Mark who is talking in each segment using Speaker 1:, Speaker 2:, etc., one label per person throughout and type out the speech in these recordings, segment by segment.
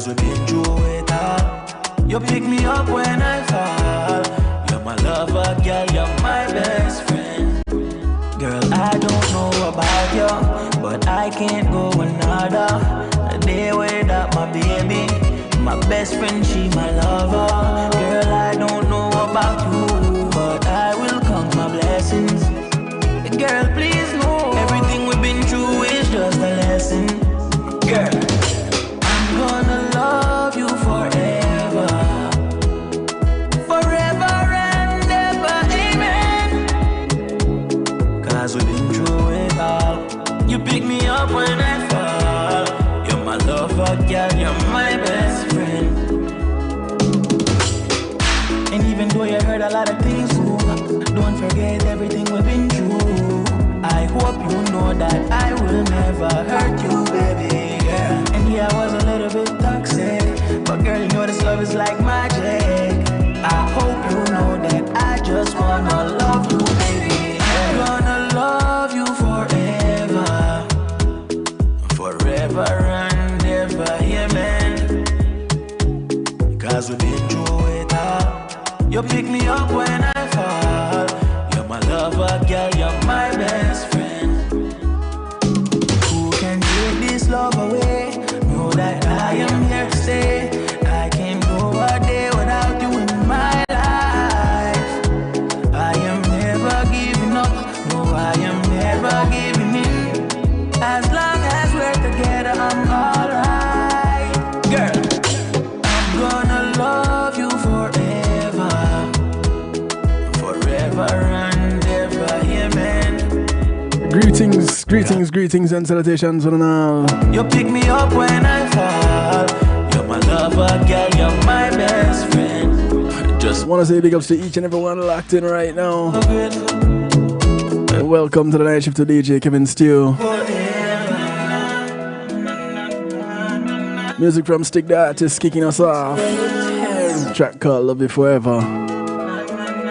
Speaker 1: Cause we've been through it all. You pick me up when I fall. You're my lover, girl, you're my best friend. Girl, I don't know about you, but I can't go another day without my baby. My best friend, she my lover. Girl, I don't know about you, but I will count my blessings. Girl, please know everything we've been through is just a lesson. Girl, I'm gonna love you forever. Forever and ever, amen. Cause we've been through it all. You pick me up when I fall. You're my lover, girl, you're my best friend. And even though you heard a lot of things too, don't forget everything we've been through. I hope you know that I will never hurt you, baby, girl. And yeah, I was a little bit toxic, but girl, you know this love is like magic. I hope you know that I just wanna love you, baby. I'm gonna love you forever. Forever and ever, amen. Cause we've been through it all. You pick me up when I fall. You're my lover, girl, you're my best friend. Who can take this love away? Know that I am here to stay. I can't go a day without you in my life. I am never giving up. No, I am never giving in. As long as we're together, I'm alright. Girl, I'm gonna love you forever. Forever and ever, amen.
Speaker 2: Greetings and salutations on all.
Speaker 1: You pick me up when I fall. You're my lover, girl, you're my best friend.
Speaker 2: Just want to say big ups to each and everyone locked in right now. Welcome to the night shift to DJ Kevin Steele. Music from Stick the Artist kicking us off. Track called Love You Forever.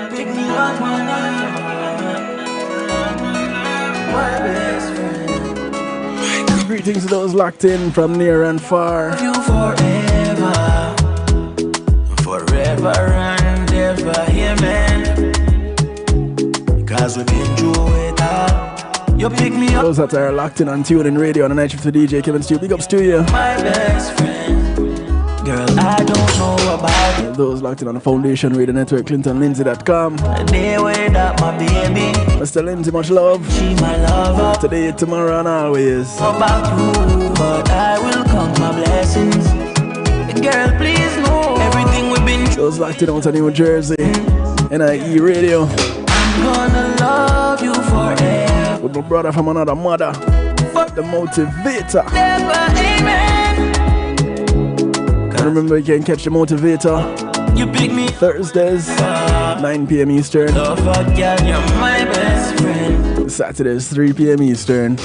Speaker 1: Pick me up when I my best friend.
Speaker 2: Greetings to those locked in from near and far.
Speaker 1: Love you forever. Forever and ever, amen. Cause we've been through it all. You pick me up.
Speaker 2: Those that are locked in on TuneIn Radio on the night shift to DJ Kevin Steele. Big ups to you.
Speaker 1: My best friend. Girl, I don't know about you.
Speaker 2: Those locked in on the Foundation Radio Network, ClintonLindsay.com.
Speaker 1: A day without my baby.
Speaker 2: Mr. Lindsay, much love.
Speaker 1: She my lover.
Speaker 2: Today, tomorrow, and always.
Speaker 1: About you, but I will count my blessings. Girl, please know everything we've been through.
Speaker 2: Those locked in out of New Jersey, NIE Radio.
Speaker 1: I'm gonna love you forever.
Speaker 2: With my brother from another mother, the Motivator.
Speaker 1: Never, amen.
Speaker 2: Remember, you can catch the Motivator
Speaker 1: You pick me
Speaker 2: Thursdays, 9 p.m. Eastern.
Speaker 1: Love a girl, you're my best friend.
Speaker 2: Saturdays, 3 p.m. Eastern.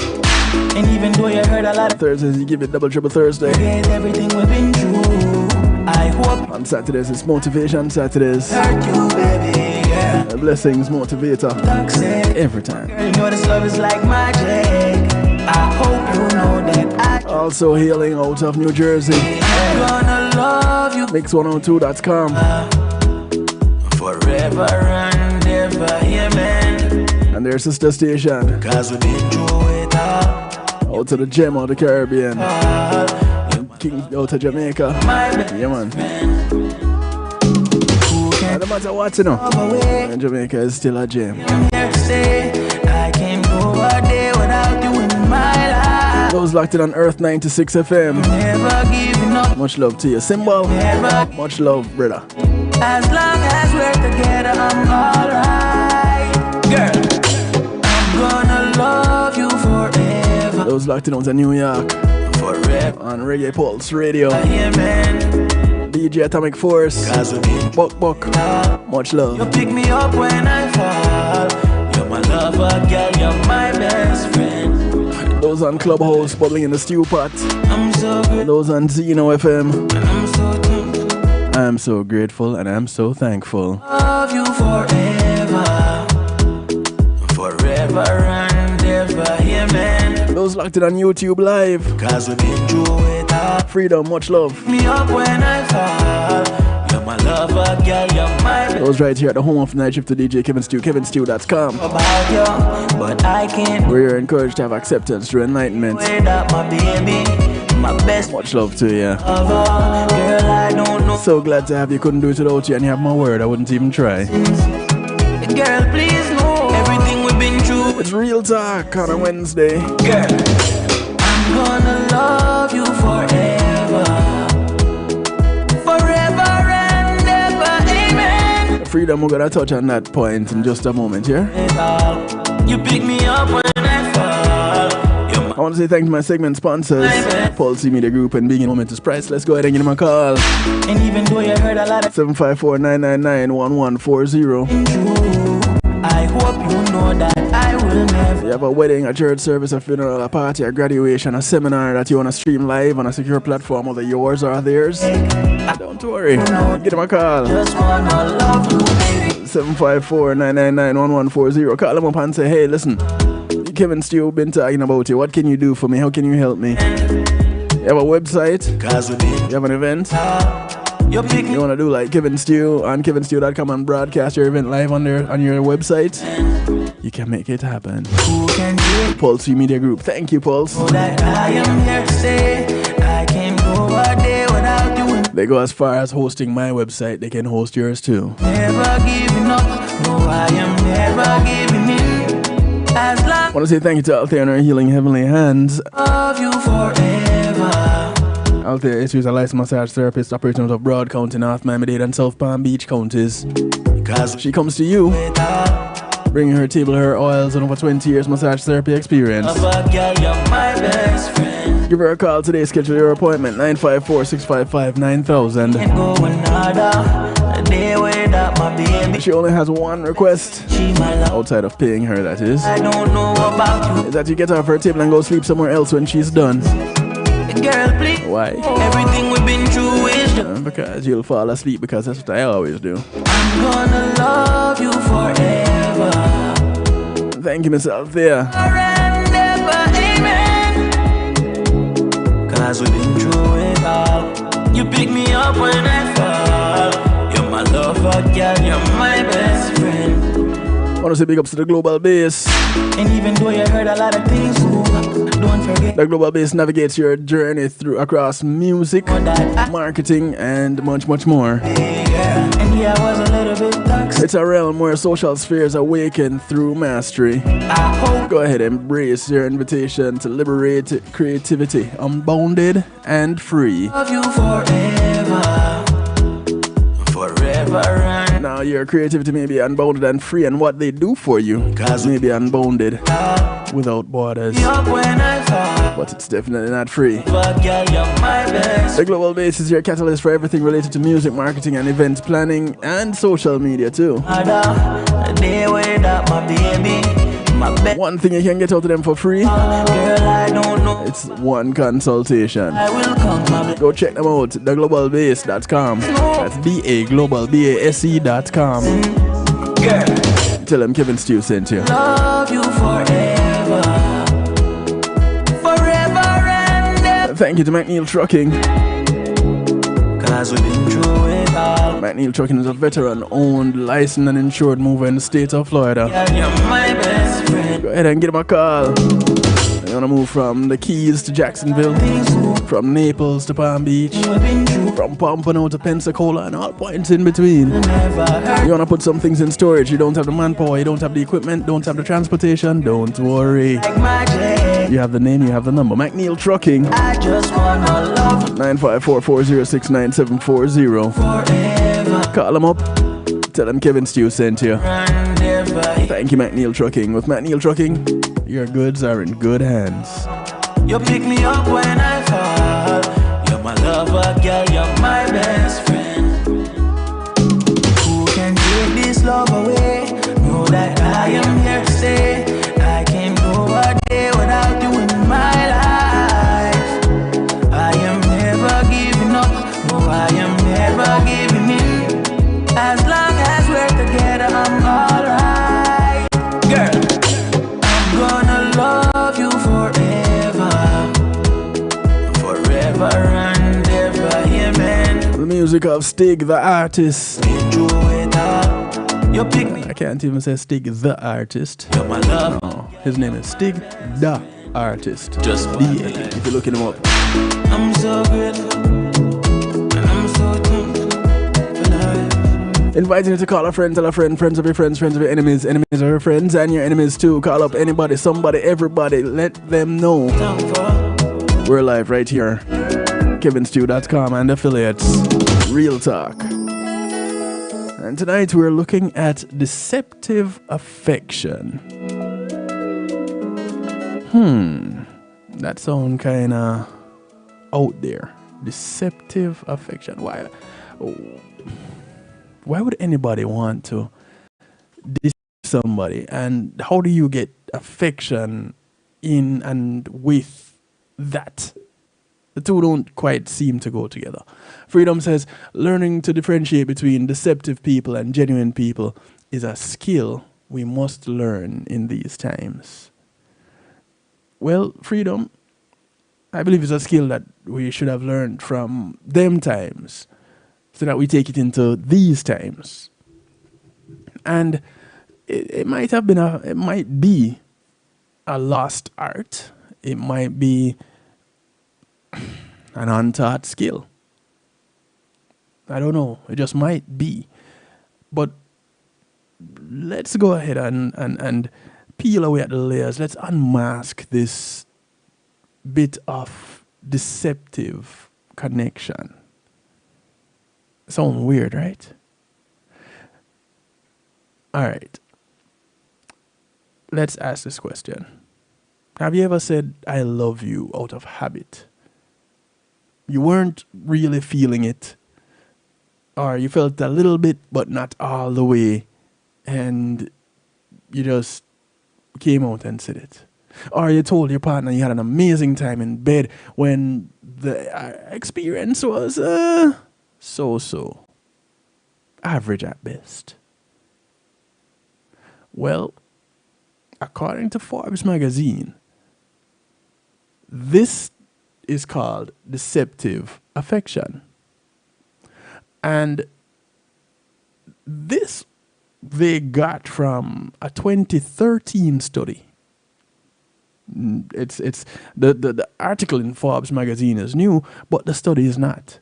Speaker 1: And even though you heard a lot of
Speaker 2: Thursdays, you give it double triple Thursday.
Speaker 1: forget everything we've been through. I hope
Speaker 2: On Saturdays, it's Motivation Saturdays.
Speaker 1: hurt you, baby, girl.
Speaker 2: Blessings, Motivator.
Speaker 1: Toxic.
Speaker 2: Every time.
Speaker 1: Girl, you know this love is like magic. I hope you know that I
Speaker 2: Also hailing out of New Jersey.
Speaker 1: I'm gonna love you
Speaker 2: Mix102.com.
Speaker 1: forever and ever, amen.
Speaker 2: And their sister station.
Speaker 1: Cause we've been through it all.
Speaker 2: Out to the gem of the Caribbean. King out of Jamaica.
Speaker 1: My best
Speaker 2: Yeah, man.
Speaker 1: friend. Who can
Speaker 2: No matter what, you know.
Speaker 1: love away?
Speaker 2: And Jamaica is still a gem.
Speaker 1: I'm here to stay. I can't go a day without you in my life.
Speaker 2: Those locked in on Earth 96 FM.
Speaker 1: Never giving up,
Speaker 2: Much love to you. Symbol.
Speaker 1: never.
Speaker 2: Much love, brother.
Speaker 1: As long as we're together, I'm alright. Girl, I'm gonna love you forever.
Speaker 2: Those locked in on New York.
Speaker 1: Forever,
Speaker 2: On Reggae Pulse Radio.
Speaker 1: amen.
Speaker 2: DJ Atomic Force.
Speaker 1: Cause we've been
Speaker 2: Buck. Much
Speaker 1: You
Speaker 2: love.
Speaker 1: pick me up when I fall. You're my lover, girl, you're my best friend.
Speaker 2: Those on Clubhouse, bubbling in the stew pot.
Speaker 1: I'm so good,
Speaker 2: Those on Zeno FM.
Speaker 1: and I'm so thankful.
Speaker 2: I'm so grateful and I'm so thankful.
Speaker 1: Love you forever. Forever and ever, amen.
Speaker 2: Those locked in on YouTube Live.
Speaker 1: Cause we've been through it
Speaker 2: Freedom, much love.
Speaker 1: Pick me up when I fall. You're my lover, girl, you're my
Speaker 2: It was right here at the home of Night Shift to DJ Kevin Stew, kevinstew.com.
Speaker 1: about you, but I can't
Speaker 2: Where you're encouraged to have acceptance through enlightenment.
Speaker 1: without my baby, my best
Speaker 2: Much love to you.
Speaker 1: lover. Girl, I don't know.
Speaker 2: So glad to have you. Couldn't do it without you, and you have my word. I wouldn't even try.
Speaker 1: Girl, please know everything we've been through.
Speaker 2: It's real talk on a Wednesday.
Speaker 1: Girl, I'm gonna love you forever. Forever and ever, amen.
Speaker 2: Freedom, we're gonna touch on that point in just a moment here.
Speaker 1: You pick me up when I fall. You're my
Speaker 2: I want to say thank you to my segment sponsors, Pulse Media Group and Being Momentous Price. Let's go ahead and give them a call.
Speaker 1: and even though you heard a lot of
Speaker 2: 754-999-1140.
Speaker 1: I hope you know that I will never.
Speaker 2: You have a wedding, a church service, a funeral, a party, a graduation, a seminar that you want to stream live on a secure platform, whether yours or theirs. Don't worry, give them a call.
Speaker 1: Just wanna love you, baby.
Speaker 2: 754-999-1140. Call them up and say, hey, listen, Kevin Stew been talking about you. What can you do for me? How can you help me? You have a website?
Speaker 1: Cause we've been
Speaker 2: You have an event?
Speaker 1: you pick me
Speaker 2: You want to do like Kevin Stew on kevinstew.com and broadcast your event live on your website? You can make it happen.
Speaker 1: who can take
Speaker 2: Pulse Media Group. Thank you, Pulse.
Speaker 1: so that I am here to say I can't go a day without you.
Speaker 2: They go as far as hosting my website. They can host yours too.
Speaker 1: Never giving up. No, I am never giving in. As long
Speaker 2: I want to say thank you to Althea and her Healing Heavenly Hands.
Speaker 1: as I love you forever.
Speaker 2: Althea is a licensed massage therapist operating out of Broad County, North Miami-Dade and South Palm Beach counties.
Speaker 1: Cause
Speaker 2: She comes to you,
Speaker 1: without
Speaker 2: bringing her table, her oils, and over 20 years massage therapy experience.
Speaker 1: a girl, you're my best friend.
Speaker 2: Give her a call today, schedule your appointment, 954-655-9000.
Speaker 1: Can't go another a day without my baby.
Speaker 2: She only has one request,
Speaker 1: She my love.
Speaker 2: outside of paying her, that is
Speaker 1: don't know about you.
Speaker 2: that you get off her table and go sleep somewhere else when she's done.
Speaker 1: Girl, please.
Speaker 2: Why?
Speaker 1: Everything we've been through is just.
Speaker 2: Because you'll fall asleep, because that's what I always do.
Speaker 1: I'm gonna love you forever.
Speaker 2: Thank you, Miss Althea.
Speaker 1: And ever, amen. Cause we've been through it all. You pick me up when I fall. You're my lover, girl, you're my best friend.
Speaker 2: I want to say big ups to the Global Base.
Speaker 1: And even though you heard a lot of things, don't forget
Speaker 2: The Global Base navigates your journey through across music, marketing, and much, much more.
Speaker 1: and yeah, I was a little bit toxic.
Speaker 2: It's a realm where social spheres awaken through mastery.
Speaker 1: I hope
Speaker 2: Go ahead, embrace your invitation to liberate creativity, unbounded and free.
Speaker 1: I love you forever. Forever and
Speaker 2: Now, your creativity may be unbounded and free, and what they do for you may be unbounded without borders.
Speaker 1: up when I fall.
Speaker 2: But it's definitely not free.
Speaker 1: But girl, you're my best.
Speaker 2: The Global Base is your catalyst for everything related to music, marketing, and event planning, and social media too.
Speaker 1: A day without my baby. My best.
Speaker 2: One thing you can get out of them for free,
Speaker 1: Girl, I don't know.
Speaker 2: it's one consultation.
Speaker 1: I will come, my
Speaker 2: Go check them out, theglobalbase.com. That's theglobalbase.com.
Speaker 1: girl.
Speaker 2: Tell them Kevin Stew sent you.
Speaker 1: Love you forever. Forever and ever.
Speaker 2: Thank you to McNeil Trucking.
Speaker 1: Cause we've been through it all.
Speaker 2: McNeil Trucking is a veteran-owned, licensed, and insured mover in the state of Florida.
Speaker 1: Girl, you're my best friend.
Speaker 2: Go ahead and give them a call. You want to move from the Keys to Jacksonville, from Naples to Palm Beach,
Speaker 1: We've been through
Speaker 2: from Pompano to Pensacola, and all points in between.
Speaker 1: never hurt.
Speaker 2: You want to put some things in storage, you don't have the manpower, you don't have the equipment, don't have the transportation, don't worry.
Speaker 1: Like magic.
Speaker 2: You have the name, you have the number. McNeil Trucking,
Speaker 1: I just wanna love you
Speaker 2: 954-406-9740.
Speaker 1: forever
Speaker 2: Call them up, tell them Kevin Stew sent you.
Speaker 1: and ever.
Speaker 2: Thank you, McNeil Trucking. With McNeil Trucking, your goods are in good hands.
Speaker 1: You pick me up when I fall. You're my lover, girl, you're my best friend. Who can take this love away? Know that I am here to stay. I can't go a day without you in my life. I am never giving up. No, I am never giving in. As long as we're together, I'm alright. Girl, I'm gonna love you forever. Forever
Speaker 2: music of Stig the artist.
Speaker 1: You pick me.
Speaker 2: I can't even say Stig the artist.
Speaker 1: You're my love.
Speaker 2: No, his name is Stig the artist.
Speaker 1: Just
Speaker 2: D-A, if you're looking him up.
Speaker 1: I'm so grateful. And I'm so thankful for life.
Speaker 2: Inviting you to call a friend, tell a friend, friends of your friends, friends of your enemies, enemies of your friends, and your enemies too. Call up anybody, somebody, everybody. Let them know. We're live right here. KevinStew.com and affiliates. Real talk. And tonight we're looking at deceptive affection. That sounds kinda out there. Deceptive affection. Why would anybody want to deceive somebody? And how do you get affection in and with that? The two don't quite seem to go together. Freedom says, learning to differentiate between deceptive people and genuine people is a skill we must learn in these times. Well, Freedom, I believe it's a skill that we should have learned from them times so that we take it into these times. And it might have been it might be a lost art. It might be an untaught skill. I don't know. It just might be. But let's go ahead and peel away at the layers. Let's unmask this bit of deceptive connection. Sounds weird, right? All right. Let's ask this question. Have you ever said, I love you out of habit? You weren't really feeling it, or you felt a little bit, but not all the way, and you just came out and said it. Or you told your partner you had an amazing time in bed when the experience was so-so, average at best. Well, according to Forbes magazine, this is called deceptive affection. And this they got from a 2013 study. It's the article in Forbes magazine is new, but the study is not.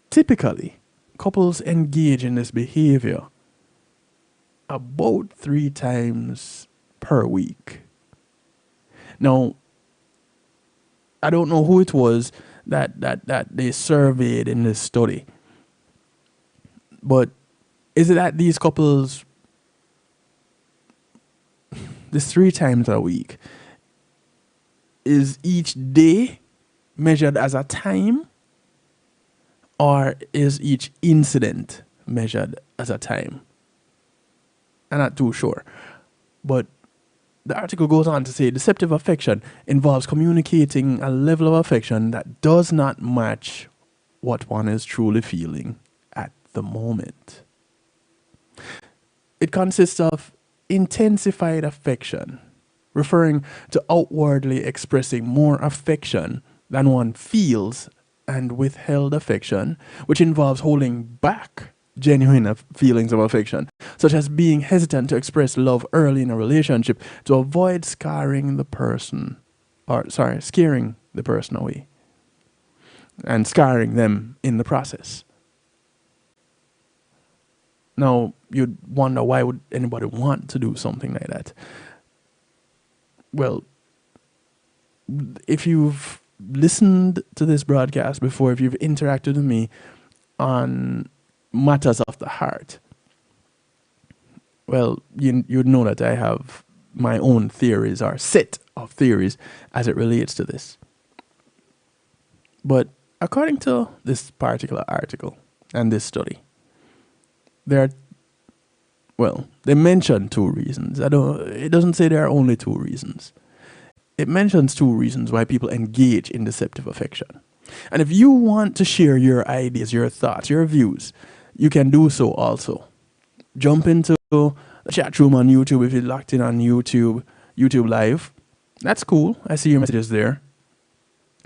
Speaker 2: Typically, couples engage in this behavior about 3 times per week. Now, I don't know who it was that they surveyed in this study, but is it that these couples, this 3 times a week, is each day measured as a time, or is each incident measured as a time? I'm not too sure, but the article goes on to say deceptive affection involves communicating a level of affection that does not match what one is truly feeling at the moment. It consists of intensified affection, referring to outwardly expressing more affection than one feels, and withheld affection, which involves holding back genuine feelings of affection, such as being hesitant to express love early in a relationship to avoid scaring the person away and scarring them in the process. Now, you'd wonder, why would anybody want to do something like that? Well, if you've listened to this broadcast before, if you've interacted with me on matters of the heart, well, you'd know that I have my own theories, or set of theories, as it relates to this. But according to this particular article and this study, they mention 2 reasons. It doesn't say there are only 2 reasons. It mentions 2 reasons why people engage in deceptive affection. And if you want to share your ideas, your thoughts, your views, you can do so also. Jump into the chat room on YouTube if you're locked in on YouTube Live. That's cool. I see your messages there.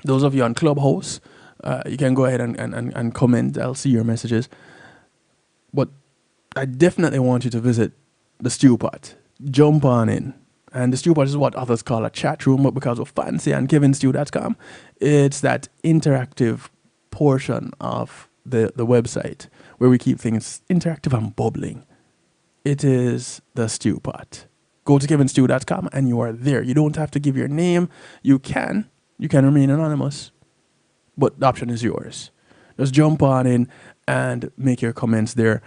Speaker 2: Those of you on Clubhouse, You can go ahead and comment. I'll see your messages. But I definitely want you to visit the stew pot. Jump on in. And the stew pot is what others call a chat room, but because we're fancy on kevinstew.com, it's that interactive portion of the website where we keep things interactive and bubbling. It is the stew pot. Go to kevinstew.com and you are there. You don't have to give your name. You can remain anonymous, but the option is yours. Just jump on in and make your comments there.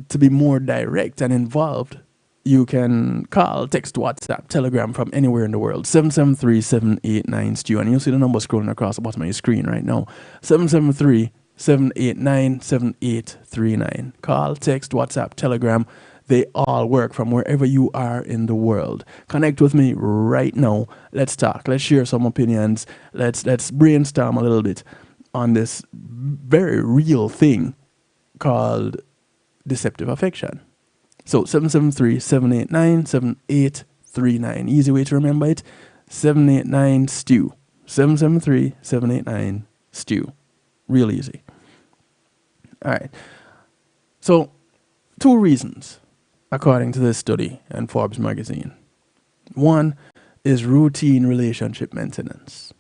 Speaker 2: To be more direct and involved, you can call, text, WhatsApp, Telegram from anywhere in the world. 773-789-STEW. And you'll see the number scrolling across the bottom of your screen right now. 773-789-7839. Call, text, WhatsApp, Telegram. They all work from wherever you are in the world. Connect with me right now. Let's talk. Let's share some opinions. Let's brainstorm a little bit on this very real thing called deceptive affection. So 773-789-7839. Easy way to remember it. 789-STEW. 773-789-STEW. Real easy. All right. So 2 reasons, according to this study and Forbes magazine. 1 is routine relationship maintenance.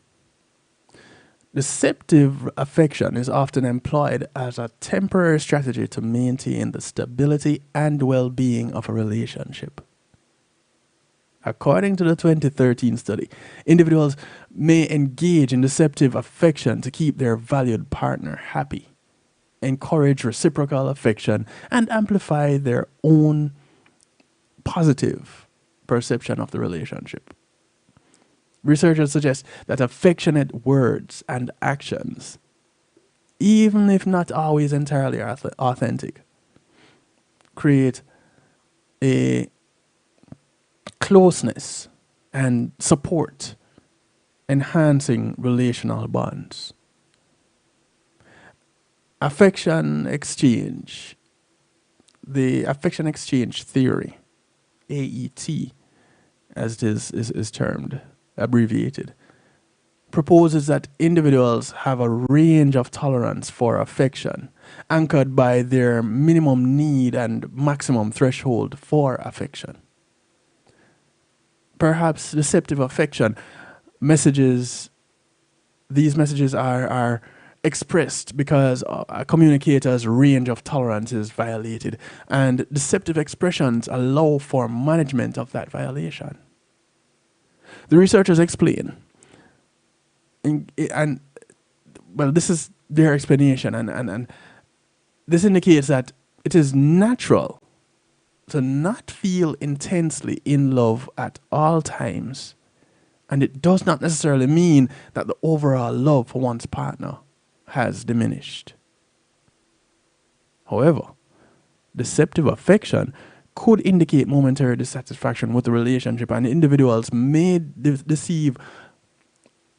Speaker 2: Deceptive affection is often employed as a temporary strategy to maintain the stability and well-being of a relationship. According to the 2013 study, individuals may engage in deceptive affection to keep their valued partner happy, encourage reciprocal affection, and amplify their own positive perception of the relationship. Researchers suggest that affectionate words and actions, even if not always entirely authentic, create a closeness and support, enhancing relational bonds. Affection exchange, the affection exchange theory, AET, as it is termed, abbreviated, proposes that individuals have a range of tolerance for affection, anchored by their minimum need and maximum threshold for affection. Perhaps deceptive affection these messages are expressed because a communicator's range of tolerance is violated, and deceptive expressions allow for management of that violation. The researchers explain, and this is their explanation, and this indicates that it is natural to not feel intensely in love at all times, and it does not necessarily mean that the overall love for one's partner has diminished. However, deceptive affection could indicate momentary dissatisfaction with the relationship, and individuals may deceive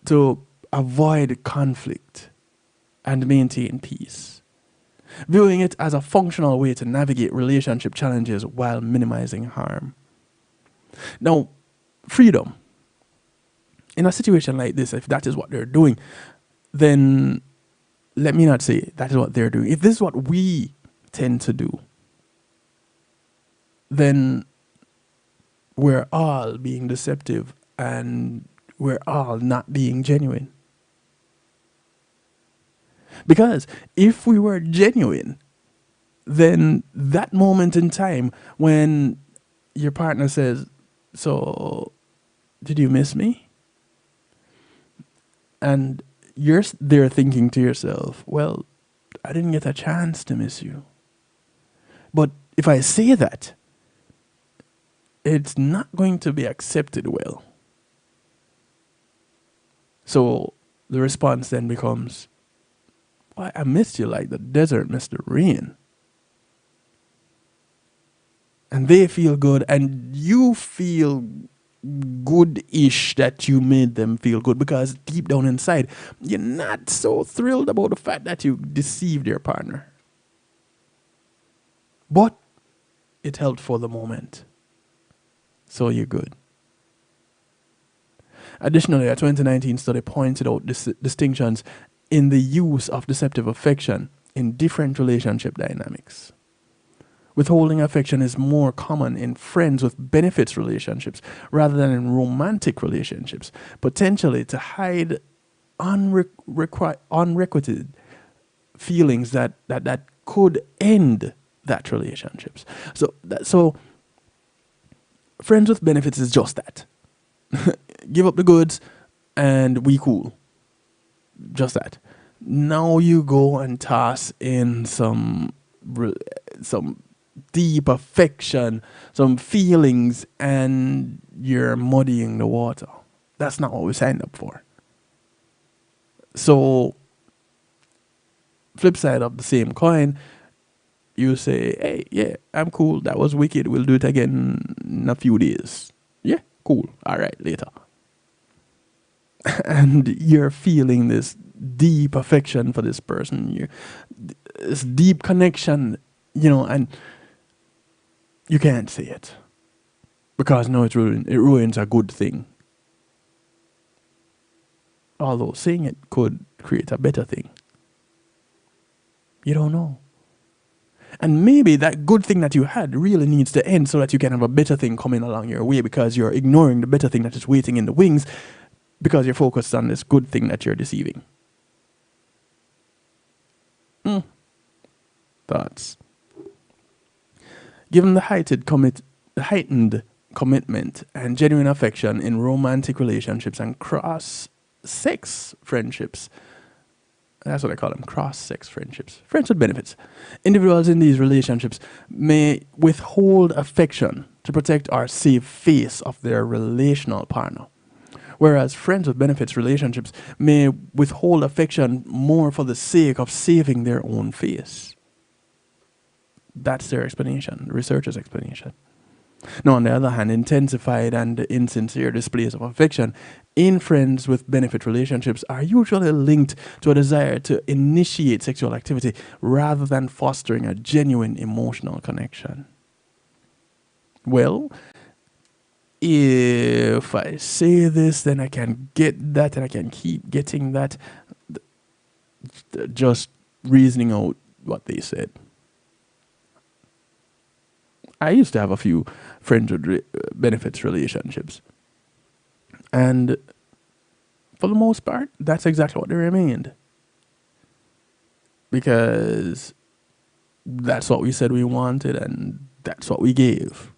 Speaker 2: to avoid conflict and maintain peace, viewing it as a functional way to navigate relationship challenges while minimizing harm. Now, freedom. In a situation like this, if that is what they're doing, then let me not say that is what they're doing. If this is what we tend to do, then we're all being deceptive and we're all not being genuine. Because if we were genuine, then that moment in time when your partner says, "So, did you miss me?" And you're there thinking to yourself, "Well, I didn't get a chance to miss you." But if I say that, it's not going to be accepted well. So the response then becomes, "Why, I missed you like the desert missed the rain." And they feel good, and you feel good-ish that you made them feel good, because deep down inside, you're not so thrilled about the fact that you deceived your partner. But it helped for the moment. So you're good. Additionally, a 2019 study pointed out distinctions in the use of deceptive affection in different relationship dynamics. Withholding affection is more common in friends with benefits relationships rather than in romantic relationships, potentially to hide unrequited feelings that could end that relationships. So friends with benefits is just that. Give up the goods and we cool. Just that. Now you go and toss in some deep affection, some feelings, and you're muddying the water. That's not what we signed up for. So, flip side of the same coin, you say, hey, yeah, I'm cool. That was wicked. We'll do it again in a few days. Yeah, cool. All right, later. And you're feeling this deep affection for this person. This deep connection, and you can't say it because no, it ruins a good thing. Although saying it could create a better thing. You don't know. And maybe that good thing that you had really needs to end so that you can have a better thing coming along your way, because you're ignoring the better thing that is waiting in the wings because you're focused on this good thing that you're deceiving. Thoughts. Given the heightened commitment and genuine affection in romantic relationships and cross-sex friendships, that's what I call them, cross-sex friendships, friends with benefits, individuals in these relationships may withhold affection to protect or save face of their relational partner, whereas friends with benefits relationships may withhold affection more for the sake of saving their own face. That's their explanation, the researcher's explanation. Now, on the other hand, intensified and insincere displays of affection in friends with benefit relationships are usually linked to a desire to initiate sexual activity rather than fostering a genuine emotional connection. Well, if I say this, then I can get that and I can keep getting that. Just reasoning out what they said. I used to have a few friends with benefits relationships. And for the most part, that's exactly what they remained. Because that's what we said we wanted and that's what we gave.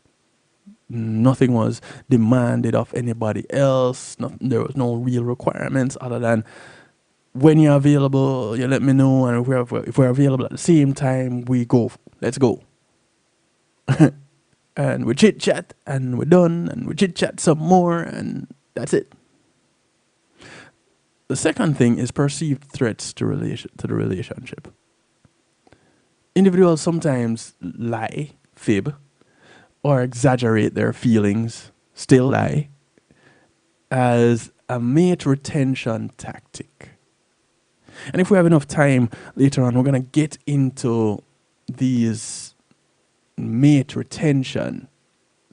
Speaker 2: Nothing was demanded of anybody else. There was no real requirements other than when you're available, you let me know. And if we're available at the same time, we go. Let's go. And we chit chat and we're done, and we chit chat some more, and that's it. The second thing is perceived threats to the relationship. Individuals sometimes lie, fib, or exaggerate their feelings, still lie, as a mate retention tactic. And if we have enough time later on, we're going to get into these mate retention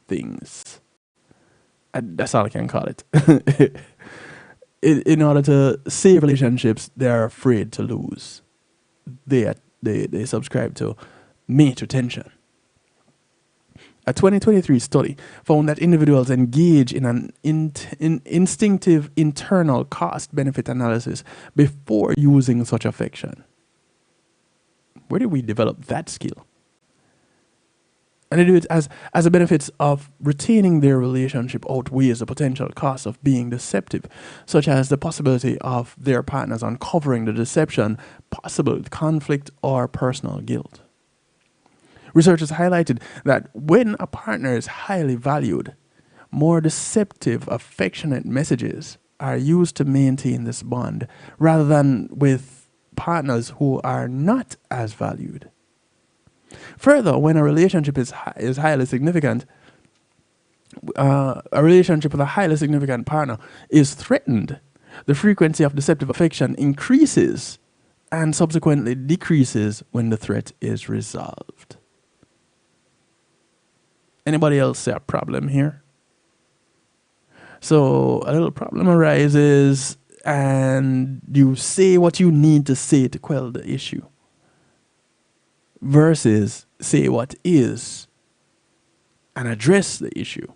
Speaker 2: things. That's all I can call it. In order to save relationships, they're afraid to lose. They subscribe to mate retention. A 2023 study found that individuals engage in an instinctive internal cost-benefit analysis before using such affection. Where did we develop that skill? And they do it as the benefits of retaining their relationship outweighs the potential cost of being deceptive, such as the possibility of their partners uncovering the deception, possible conflict, or personal guilt. Researchers highlighted that when a partner is highly valued, more deceptive, affectionate messages are used to maintain this bond, rather than with partners who are not as valued. Further, when a relationship is highly significant, a relationship with a highly significant partner is threatened, the frequency of deceptive affection increases and subsequently decreases when the threat is resolved. Anybody else see a problem here? So a little problem arises and you say what you need to say to quell the issue versus say what is and address the issue,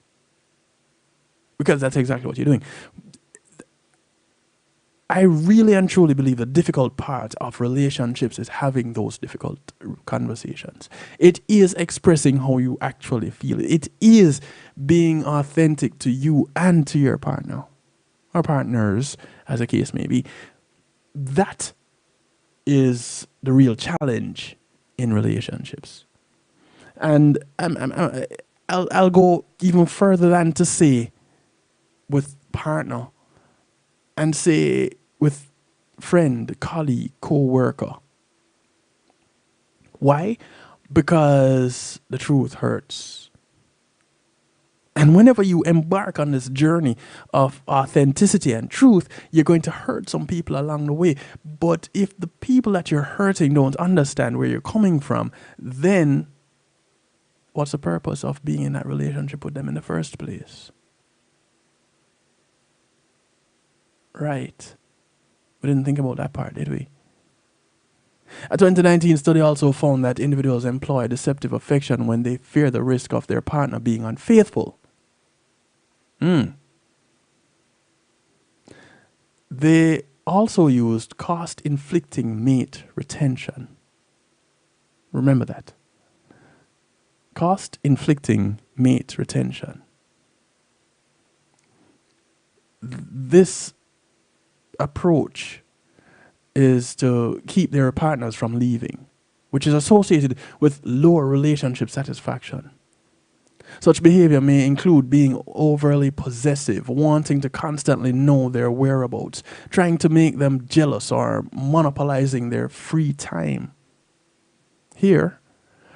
Speaker 2: because that's exactly what you're doing. I really and truly believe the difficult part of relationships is having those difficult conversations. It is expressing how you actually feel. It is being authentic to you and to your partner or partners, as the case may be. That is the real challenge in relationships. And I'll go even further than to say with partner, and say with friend, colleague, co-worker. Why? Because the truth hurts. And whenever you embark on this journey of authenticity and truth, you're going to hurt some people along the way. But if the people that you're hurting don't understand where you're coming from, then what's the purpose of being in that relationship with them in the first place? Right. We didn't think about that part, did we? A 2019 study also found that individuals employ deceptive affection when they fear the risk of their partner being unfaithful. They also used cost-inflicting mate retention. Remember that. Cost-inflicting mate retention. This approach is to keep their partners from leaving, which is associated with lower relationship satisfaction. Such behavior may include being overly possessive, wanting to constantly know their whereabouts, trying to make them jealous, or monopolizing their free time. Here,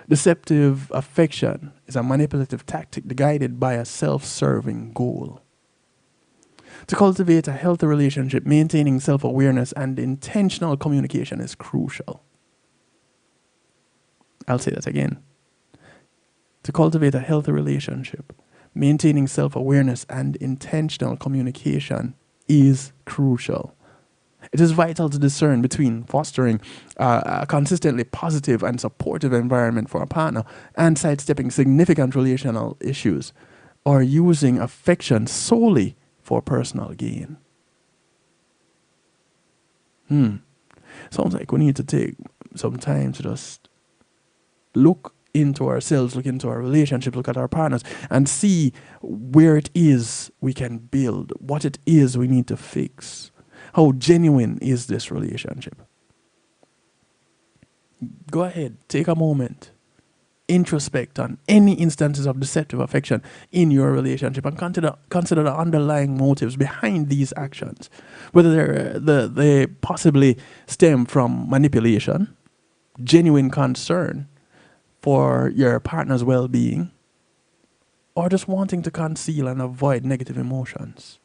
Speaker 2: deceptive affection is a manipulative tactic guided by a self-serving goal. To cultivate a healthy relationship, maintaining self-awareness and intentional communication is crucial. I'll say that again. To cultivate a healthy relationship, maintaining self-awareness and intentional communication is crucial. It is vital to discern between fostering a consistently positive and supportive environment for a partner and sidestepping significant relational issues, or using affection solely for personal gain. Sounds like we need to take some time to just look into ourselves, look into our relationships, look at our partners, and see where it is we can build, what it is we need to fix. How genuine is this relationship? Go ahead, take a moment, introspect on any instances of deceptive affection in your relationship, and consider the underlying motives behind these actions, whether they possibly stem from manipulation, genuine concern for your partner's well-being, or just wanting to conceal and avoid negative emotions.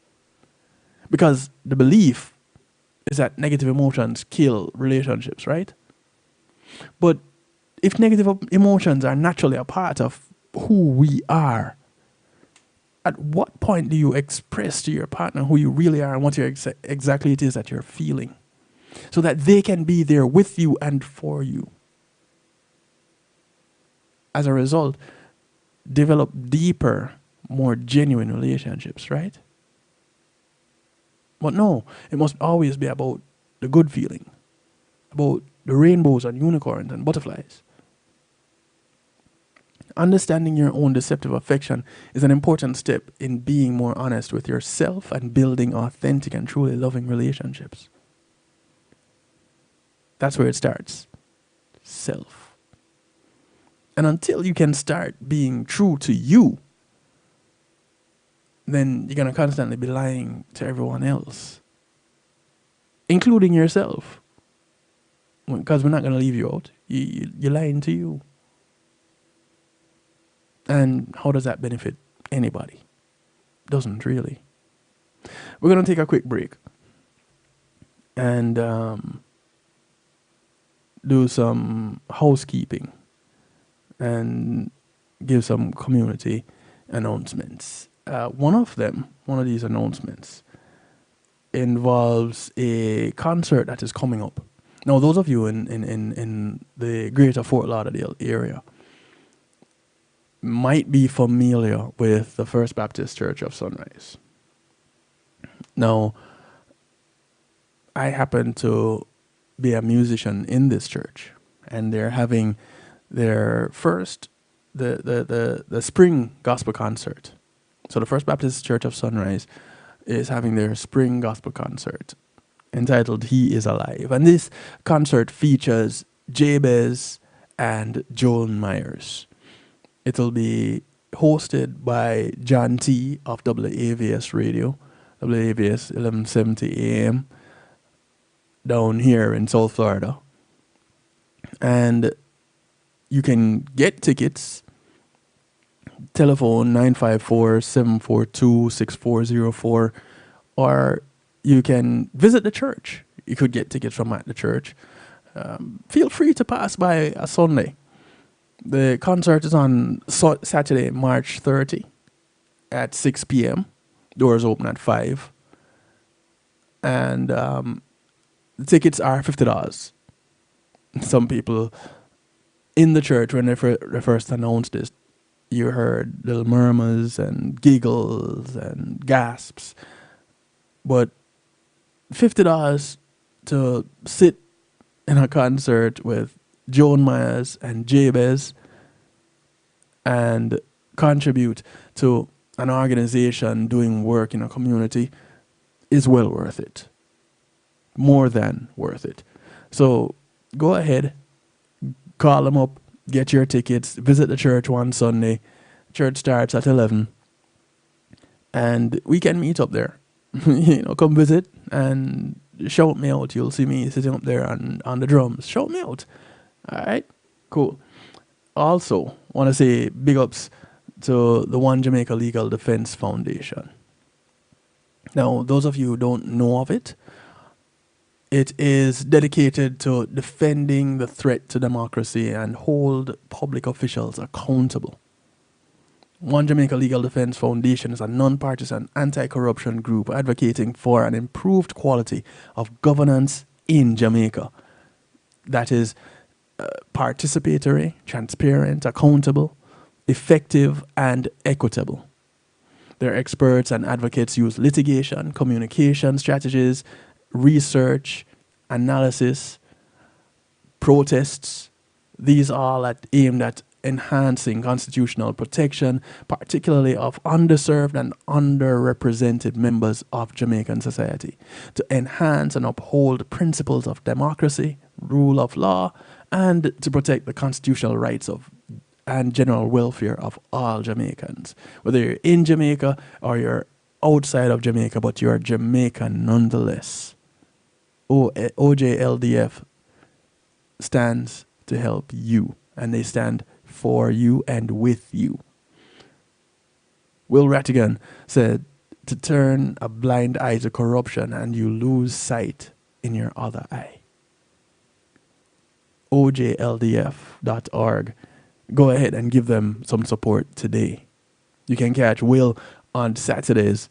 Speaker 2: Because the belief is that negative emotions kill relationships, right? But if negative emotions are naturally a part of who we are, at what point do you express to your partner who you really are and what exactly it is that you're feeling, so that they can be there with you and for you? As a result, develop deeper, more genuine relationships, right? But no, it must always be about the good feeling, about the rainbows and unicorns and butterflies. Understanding your own deceptive affection is an important step in being more honest with yourself and building authentic and truly loving relationships. That's where it starts. Self. And until you can start being true to you, then you're going to constantly be lying to everyone else, including yourself. Because we're not going to leave you out. You're lying to you. And how does that benefit anybody? Doesn't really. We're going to take a quick break and do some housekeeping and give some community announcements. One of these announcements involves a concert that is coming up. Now, those of you in the greater Fort Lauderdale area might be familiar with the First Baptist Church of Sunrise. Now, I happen to be a musician in this church, and they're having their first, the spring gospel concert. So the First Baptist Church of Sunrise is having their spring gospel concert entitled He Is Alive. And this concert features Jabez and Joel Myers. It'll be hosted by John T. of WAVS Radio, WAVS 1170 AM, down here in South Florida. And you can get tickets. Telephone 954-742-6404, or you can visit the church. You could get tickets from at the church. Feel free to pass by a Sunday. The concert is on Saturday, March 30 at 6 p.m. Doors open at 5. And the tickets are $50. Some people in the church, when they first announced this, you heard little murmurs and giggles and gasps. But $50 to sit in a concert with Joan Myers and Jabez and contribute to an organization doing work in a community is well worth it. More than worth it. So go ahead, call them up, get your tickets, visit the church one Sunday. Church starts at 11. And we can meet up there. Come visit and shout me out. You'll see me sitting up there on the drums. Shout me out. All right? Cool. Also, want to say big ups to the One Jamaica Legal Defense Foundation. Now, those of you who don't know of it, it is dedicated to defending the threat to democracy and hold public officials accountable. One Jamaica Legal Defense Foundation is a non-partisan anti-corruption group advocating for an improved quality of governance in Jamaica that is participatory, transparent, accountable, effective, and equitable. Their experts and advocates use litigation, communication strategies, research, analysis, protests. These all aimed at enhancing constitutional protection, particularly of underserved and underrepresented members of Jamaican society, to enhance and uphold principles of democracy, rule of law, and to protect the constitutional rights of and general welfare of all Jamaicans. Whether you're in Jamaica or you're outside of Jamaica, but you're Jamaican nonetheless. OJLDF stands to help you, and they stand for you and with you. Will Rattigan said, to turn a blind eye to corruption and you lose sight in your other eye. OJLDF.org. Go ahead and give them some support today. You can catch Will on Saturdays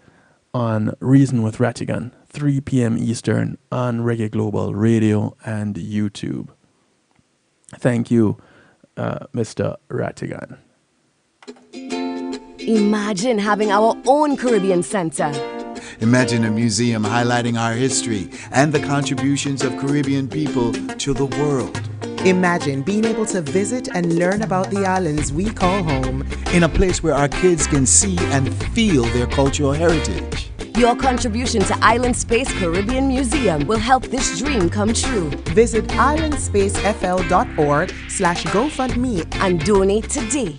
Speaker 2: on Reason with Rattigan, 3 p.m. Eastern on Reggae Global Radio and YouTube. Thank you, Mr. Rattigan.
Speaker 3: Imagine having our own Caribbean Center.
Speaker 4: Imagine a museum highlighting our history and the contributions of Caribbean people to the world.
Speaker 5: Imagine being able to visit and learn about the islands we call home.
Speaker 4: In a place where our kids can see and feel their cultural heritage.
Speaker 3: Your contribution to Island Space Caribbean Museum will help this dream come true.
Speaker 5: Visit islandspacefl.org/GoFundMe
Speaker 3: and donate today.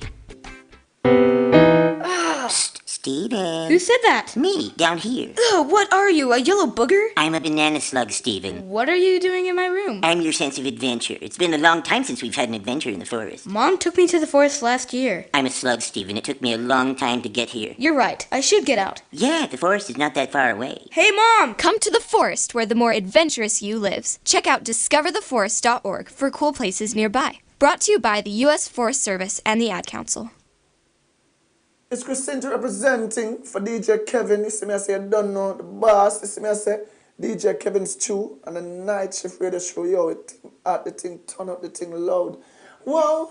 Speaker 6: Steven.
Speaker 7: Who said that?
Speaker 6: Me, down here.
Speaker 7: Ugh, what are you, a yellow booger?
Speaker 6: I'm a banana slug, Steven.
Speaker 7: What are you doing in my room?
Speaker 6: I'm your sense of adventure. It's been a long time since we've had an adventure in the forest.
Speaker 7: Mom took me to the forest last year.
Speaker 6: I'm a slug, Steven. It took me a long time to get here.
Speaker 7: You're right. I should get out.
Speaker 6: Yeah, the forest is not that far away.
Speaker 7: Hey, Mom!
Speaker 8: Come to the forest where the more adventurous you lives. Check out discovertheforest.org for cool places nearby. Brought to you by the U.S. Forest Service and the Ad Council.
Speaker 9: It's Christine representing for DJ Kevin. You see me, I say, I don't know the boss. You see me, I say, DJ Kevin Stew and the night shift radio show. Yo, it at the thing, turn up the thing loud. Whoa.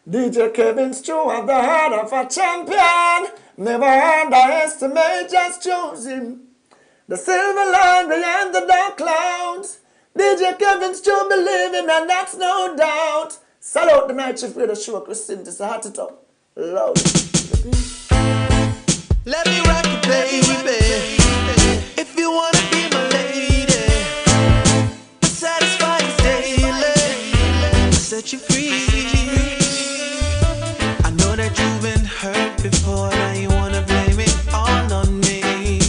Speaker 9: DJ Kevin Stew at the heart of a champion. Never underestimate, just choose him. The silver line behind the dark clouds. DJ Kevin Stew believing, and that's no doubt. Salute the night shift radio show. Christine, this is a hot it up. Loud.
Speaker 1: Let me rock you, baby. If you wanna be my lady, I'll satisfy you daily, I'll set you free. I know that you've been hurt before, now you wanna blame it all on me.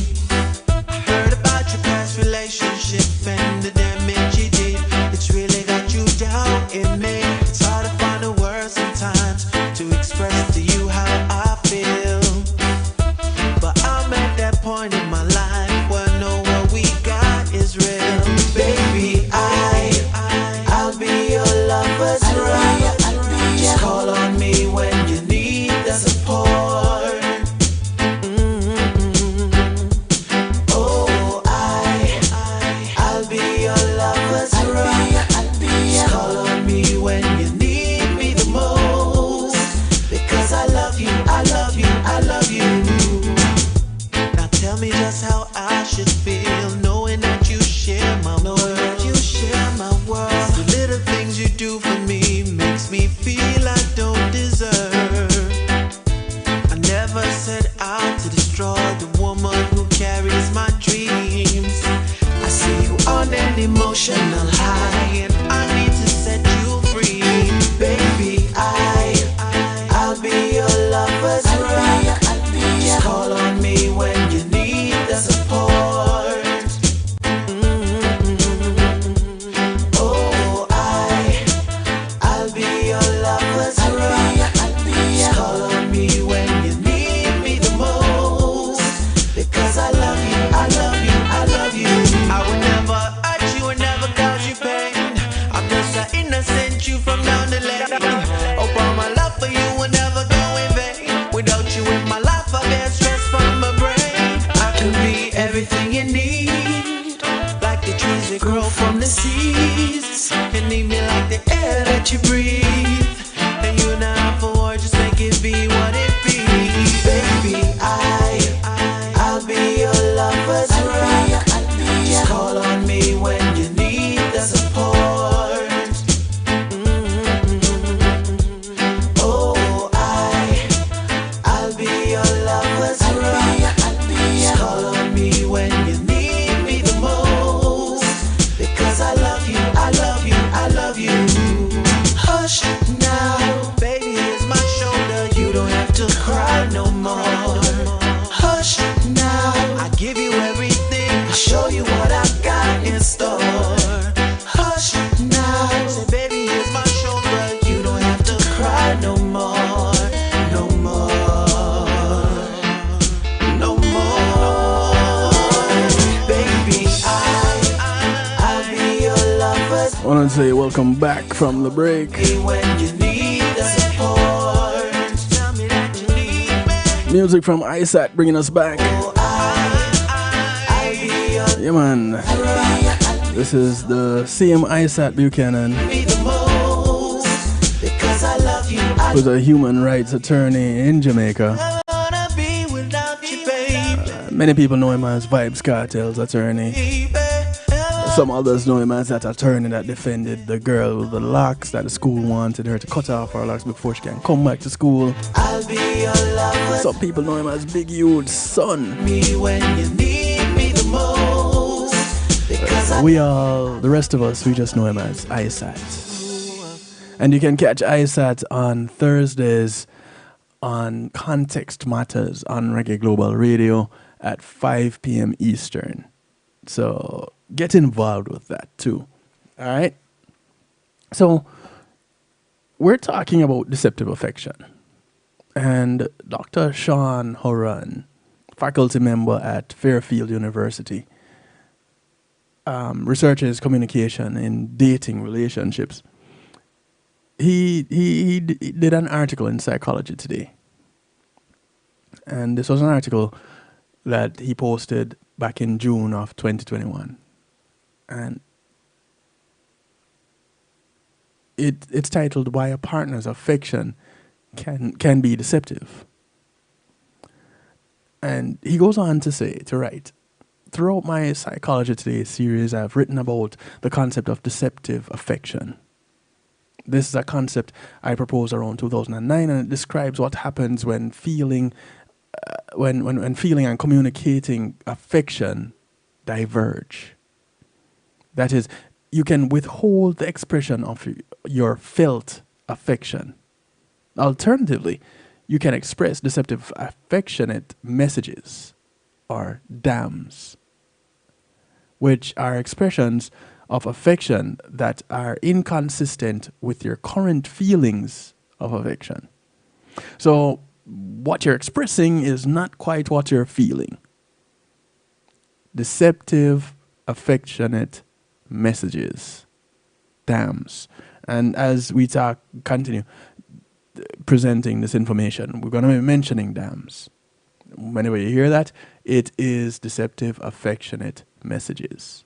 Speaker 1: I heard about your past relationship and the damage you did. It's really got you down in me. It's hard to find the words sometimes to express to you how I feel. But I'm at that point in my life where I know what we got is real. Baby, I'll be your lover's right. Just call on me when you need the support. Oh, I'll be your lover's right. Just call on me when you need me the most. Because I love you, I love you, I love you. Now tell me just how I should feel, knowing that you share my world. The little things you do for me makes me feel I don't deserve. I never set out to destroy the woman who carries my dreams. I see you on an emotional high, and I need to set you free. Baby, I'll be your lover's right. Just call on me when you need the support. Oh, I'll be your lover's right. Just call on me when you need me the most. Because I love you, I love you, I love you. I would never hurt you and never cause you pain. I'm just an innocent you from down the lane. Hope all my love for you will never go in vain. Without you in my life, I get stress from my brain. I could be everything you need, like the trees that grow from the seas, and need me like the air that you breathe. And you and I for war, just make it be what it be. Baby, I'll be your lover's right. Just call on me when you need the support. Oh, I'll be your lover's right. Just call on me when you need me the most. Because I love you, I love you, I love you. Hush now, baby, here's my shoulder. You don't have to cry no more. Hush now, I give you everything. I'll show you what I got in store. Hush now, say baby, here's my shoulder. You don't have to cry no more, no more, no more. Baby, I'll be your lover's.
Speaker 2: I want to say welcome back from the break.
Speaker 1: When you need the support, tell me that you need me.
Speaker 2: Music from ISAT bringing us back.
Speaker 1: I'll be your
Speaker 2: Yeah, man. This is the same ISAT Buchanan,
Speaker 1: be the most. Because I love you, I
Speaker 2: who's a human rights attorney in Jamaica.
Speaker 1: wanna be without you, baby.
Speaker 2: Many people know him as Vibes Cartel's attorney. Some others know him as that attorney that defended the girl with the locks that the school wanted her to cut off her locks before she can come back to school.
Speaker 1: I'll be your lover.
Speaker 2: Some people know him as Big Youth's son.
Speaker 1: Me when you need me the most. Because
Speaker 2: We all, the rest of us, we just know him as ISAT. And you can catch ISAT on Thursdays on Context Matters on Reggae Global Radio at 5 p.m. Eastern. So get involved with that too. All right? So we're talking about deceptive affection. And Dr. Sean Horan, faculty member at Fairfield University, researches communication in dating relationships. He did an article in Psychology Today. And this was an article that he posted back in June of 2021. And it's titled Why a Partner's Affection Can Be Deceptive. And he goes on to write, throughout my Psychology Today series, I've written about the concept of deceptive affection. This is a concept I proposed around 2009, and it describes what happens when feeling and communicating affection diverge. That is, you can withhold the expression of your felt affection. Alternatively, you can express deceptive affectionate messages, or DAMs, which are expressions of affection that are inconsistent with your current feelings of affection. So what you're expressing is not quite what you're feeling. Deceptive affectionate messages, DAMs. And as we continue presenting this information, we're going to be mentioning DAMs. Whenever you hear that, it is deceptive affectionate messages.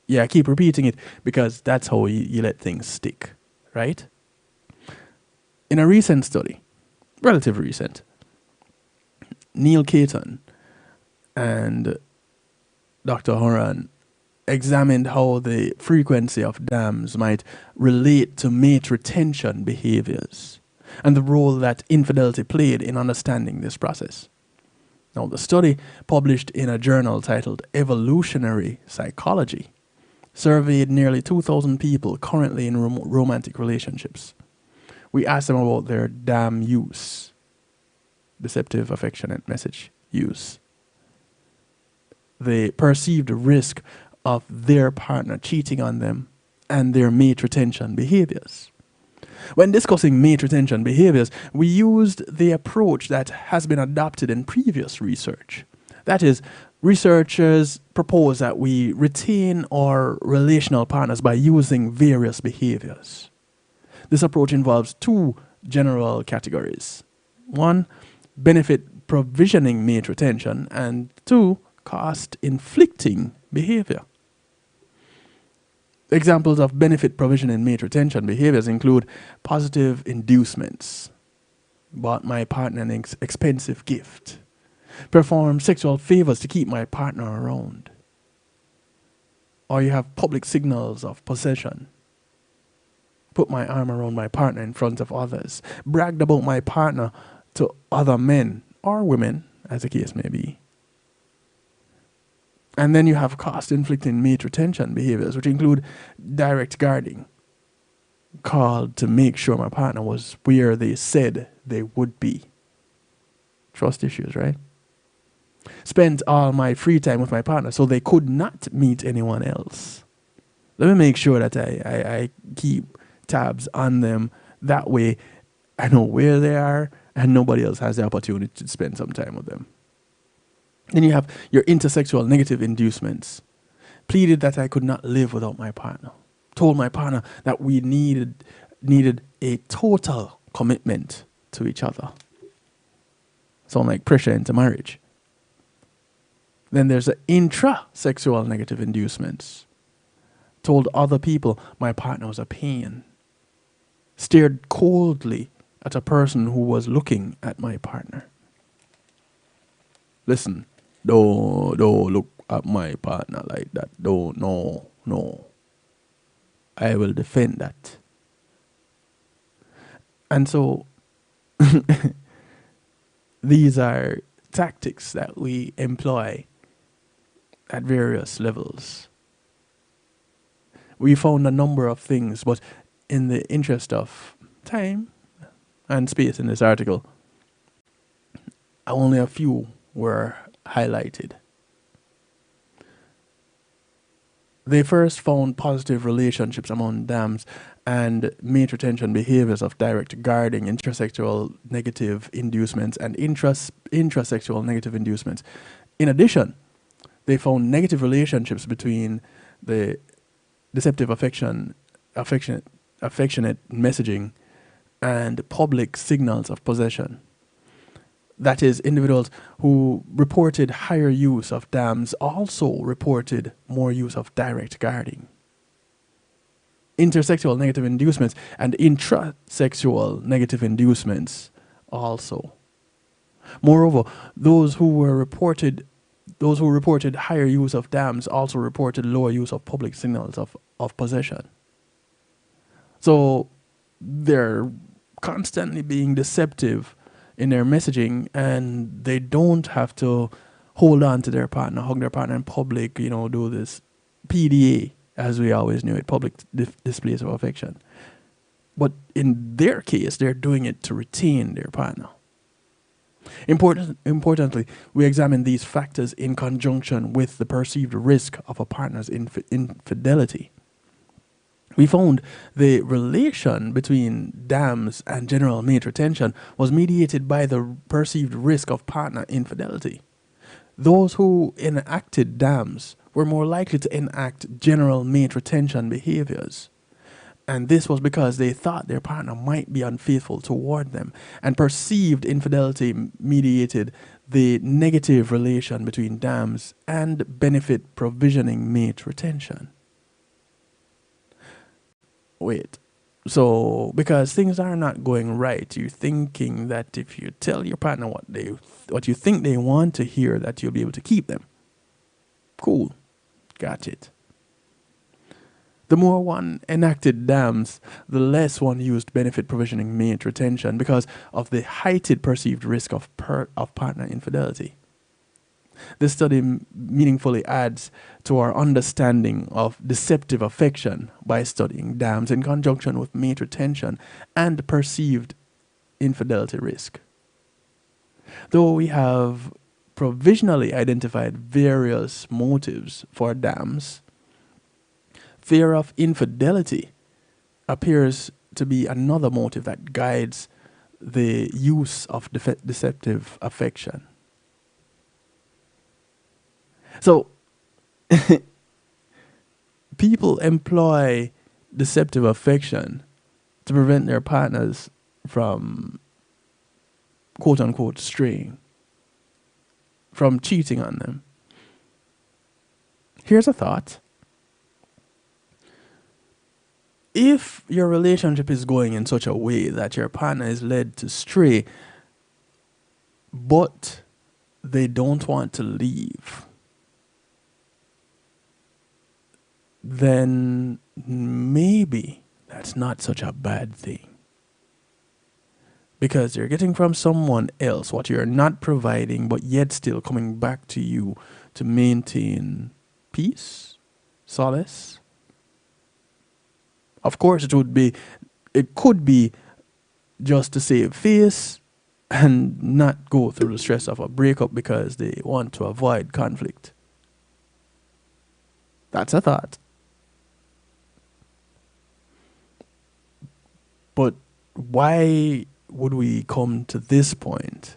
Speaker 2: Yeah, I keep repeating it because that's how you let things stick, right? In a recent study, relatively recent, Neil Caton and Dr. Horan examined how the frequency of DAMs might relate to mate retention behaviors and the role that infidelity played in understanding this process. Now, the study, published in a journal titled Evolutionary Psychology, surveyed nearly 2,000 people currently in romantic relationships. We asked them about their DAM use, deceptive affectionate message use, the perceived risk of their partner cheating on them, and their mate retention behaviors. When discussing mate retention behaviors, we used the approach that has been adopted in previous research. That is, researchers propose that we retain our relational partners by using various behaviors. This approach involves two general categories. One, benefit provisioning mate retention, and two, cost inflicting behavior. Examples of benefit provision in mate retention behaviors include positive inducements. Bought my partner an expensive gift. Perform sexual favors to keep my partner around. Or you have public signals of possession. Put my arm around my partner in front of others. Bragged about my partner to other men or women, as the case may be. And then you have cost-inflicting mate retention behaviors, which include direct guarding, called to make sure my partner was where they said they would be. Trust issues, right? Spent all my free time with my partner so they could not meet anyone else. Let me make sure that I keep tabs on them. That way I know where they are and nobody else has the opportunity to spend some time with them. Then you have your intersexual negative inducements. Pleaded that I could not live without my partner. Told my partner that we needed a total commitment to each other. Sound like pressure into marriage. Then there's the intrasexual negative inducements. Told other people my partner was a pain. Stared coldly at a person who was looking at my partner. Listen. Don't look at my partner like that. No. I will defend that. And so, these are tactics that we employ at various levels. We found a number of things, but in the interest of time and space in this article, only a few were highlighted. They first found positive relationships among DAMs and mate retention behaviors of direct guarding, intersexual negative inducements, and intrasexual negative inducements. In addition, they found negative relationships between the deceptive affectionate messaging and public signals of possession. that is, individuals who reported higher use of dams also reported more use of direct guarding. Intersexual negative inducements and intrasexual negative inducements also. Moreover, those who reported higher use of dams also reported lower use of public signals of possession. So they're constantly being deceptive in their messaging, and they don't have to hold on to their partner, hug their partner in public, do this PDA, as we always knew it, public displays of affection. But in their case, they're doing it to retain their partner. Importantly, we examine these factors in conjunction with the perceived risk of a partner's infidelity. We found the relation between dams and general mate retention was mediated by the perceived risk of partner infidelity. Those who enacted dams were more likely to enact general mate retention behaviors. And this was because they thought their partner might be unfaithful toward them, and perceived infidelity mediated the negative relation between dams and benefit provisioning mate retention. Wait, so because things are not going right, you're thinking that if you tell your partner what you think they want to hear, that you'll be able to keep them. Cool, got it. The more one enacted dams, the less one used benefit provisioning mate retention because of the heightened perceived risk of partner infidelity. This study meaningfully adds to our understanding of deceptive affection by studying dams in conjunction with mate retention and perceived infidelity risk. Though we have provisionally identified various motives for dams, fear of infidelity appears to be another motive that guides the use of deceptive affection. So, people employ deceptive affection to prevent their partners from, quote unquote, straying, from cheating on them. Here's a thought. If your relationship is going in such a way that your partner is led to stray, but they don't want to leave, then maybe that's not such a bad thing. Because you're getting from someone else what you're not providing, but yet still coming back to you to maintain peace, solace. Of course, it could be just to save face and not go through the stress of a breakup because they want to avoid conflict. That's a thought. But why would we come to this point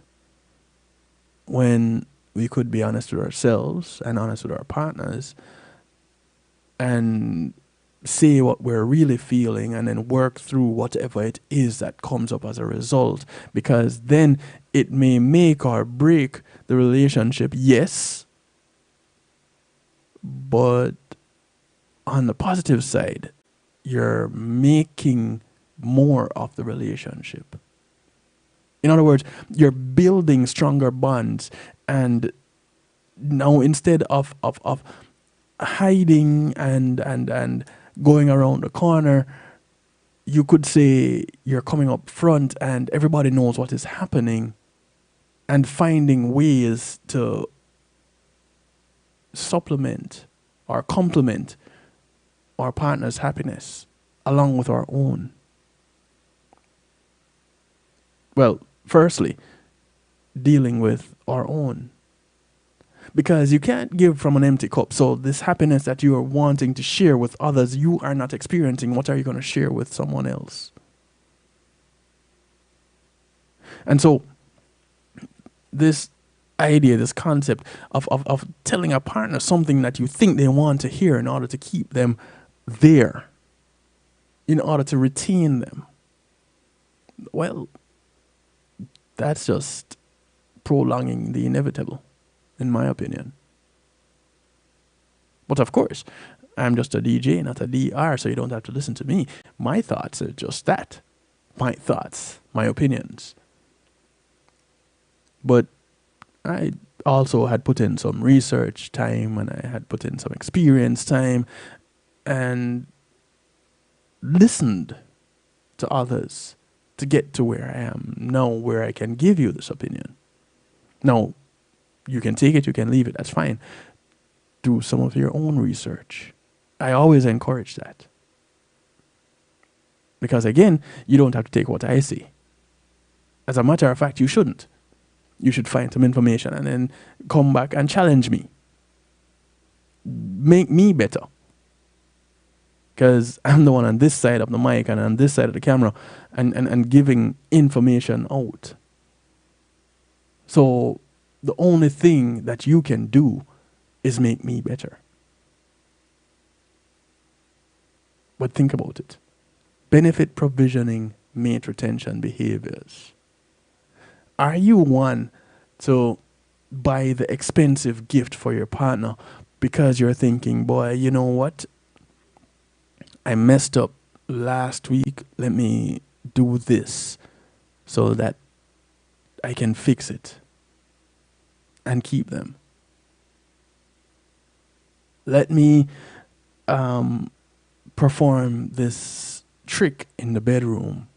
Speaker 2: when we could be honest with ourselves and honest with our partners and say what we're really feeling and then work through whatever it is that comes up as a result? Because then it may make or break the relationship, yes, but on the positive side, you're making more of the relationship. In other words, you're building stronger bonds, and now instead of hiding and going around the corner, you could say you're coming up front and everybody knows what is happening, and finding ways to supplement or complement our partner's happiness along with our own. Well, firstly, dealing with our own. Because you can't give from an empty cup. So this happiness that you are wanting to share with others, you are not experiencing. What are you going to share with someone else? And so this idea, this concept of telling a partner something that you think they want to hear in order to keep them there, in order to retain them, well, that's just prolonging the inevitable, in my opinion. But of course, I'm just a DJ, not a DR, so you don't have to listen to me. My thoughts are just that. My thoughts, my opinions. But I also had put in some research time, and I had put in some experience time, and listened to others to get to where I am now, where I can give you this opinion. Now, you can take it, you can leave it, that's fine. Do some of your own research. I always encourage that. Because again, you don't have to take what I say. As a matter of fact, you shouldn't. You should find some information and then come back and challenge me. Make me better. Because I'm the one on this side of the mic and on this side of the camera and giving information out. So the only thing that you can do is make me better. But think about it. Benefit provisioning mate retention behaviors. Are you one to buy the expensive gift for your partner because you're thinking, boy, you know what? I messed up last week. Let me do this so that I can fix it and keep them. Let me perform this trick in the bedroom.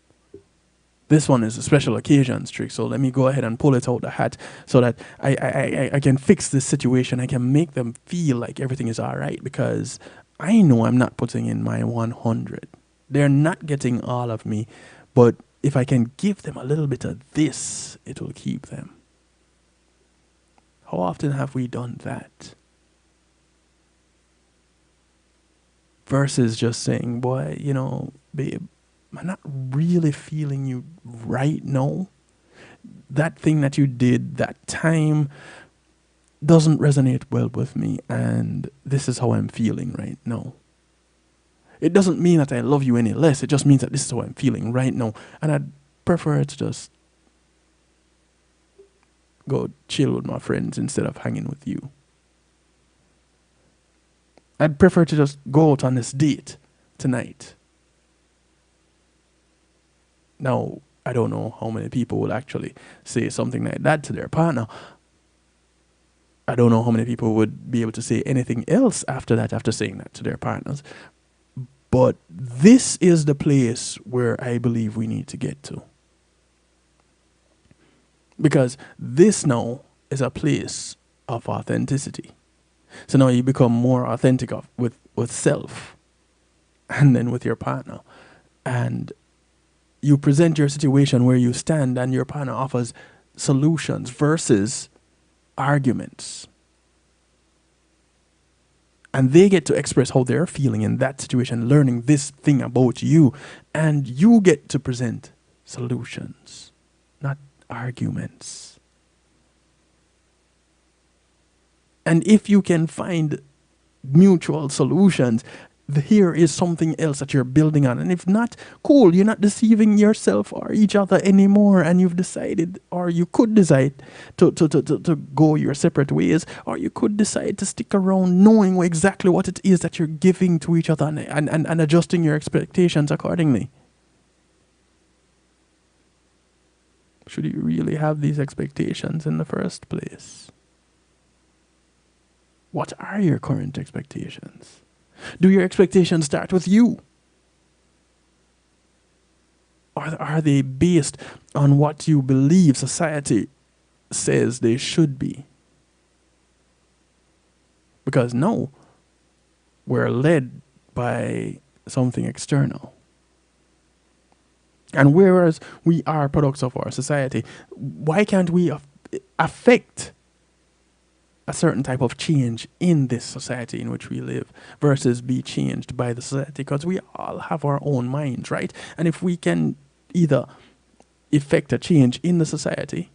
Speaker 2: This one is a special occasions trick, so let me go ahead and pull it out the hat so that I can fix this situation. I can make them feel like everything is all right because I know I'm not putting in my 100. They're not getting all of me, but if I can give them a little bit of this, it will keep them. How often have we done that? Versus just saying, boy, you know, babe, I'm not really feeling you right now. That thing that you did that time doesn't resonate well with me, and this is how I'm feeling right now. It doesn't mean that I love you any less. It just means that this is how I'm feeling right now, and I'd prefer to just go chill with my friends instead of hanging with you. I'd prefer to just go out on this date tonight. Now, I don't know how many people will actually say something like that to their partner. I don't know how many people would be able to say anything else after that, after saying that to their partners. But this is the place where I believe we need to get to. Because this now is a place of authenticity. So now you become more authentic with self and then with your partner. And you present your situation where you stand and your partner offers solutions versus arguments. And they get to express how they're feeling in that situation, learning this thing about you. And you get to present solutions, not arguments. And if you can find mutual solutions, here is something else that you're building on. And if not, cool, you're not deceiving yourself or each other anymore. And you've decided, or you could decide to go your separate ways, or you could decide to stick around knowing exactly what it is that you're giving to each other and adjusting your expectations accordingly. Should you really have these expectations in the first place? What are your current expectations? Do your expectations start with you? Or are they based on what you believe society says they should be? Because no, we're led by something external. And whereas we are products of our society, why can't we affect a certain type of change in this society in which we live versus be changed by the society? Because we all have our own minds, right? And if we can either effect a change in the society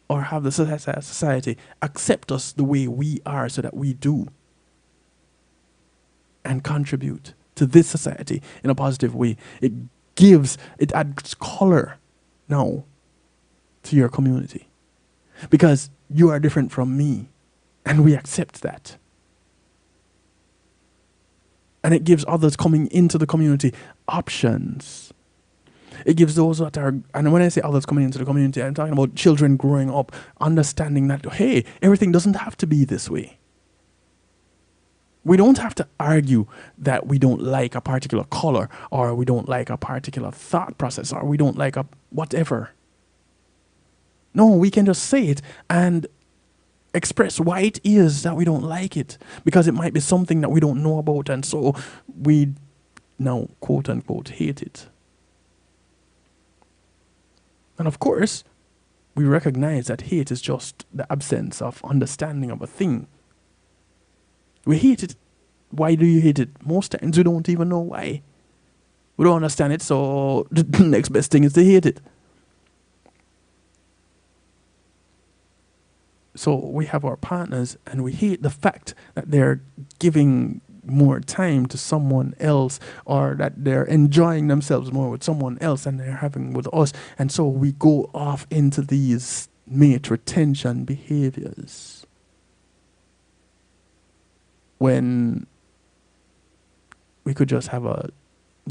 Speaker 2: or have the society accept us the way we are so that we do and contribute to this society in a positive way, it adds color now to your community. because you are different from me, and we accept that. And it gives others coming into the community options. It gives those that are, and when I say others coming into the community, I'm talking about children growing up, understanding that, hey, everything doesn't have to be this way. We don't have to argue that we don't like a particular color, or we don't like a particular thought process, or we don't like a whatever. No, we can just say it and express why it is that we don't like it, because it might be something that we don't know about, and so we now quote unquote hate it. And of course, we recognize that hate is just the absence of understanding of a thing. We hate it. Why do you hate it? Most times we don't even know why. We don't understand it, so the next best thing is to hate it. So we have our partners, and we hate the fact that they're giving more time to someone else, or that they're enjoying themselves more with someone else than they're having with us. And so we go off into these mate retention behaviors, when we could just have a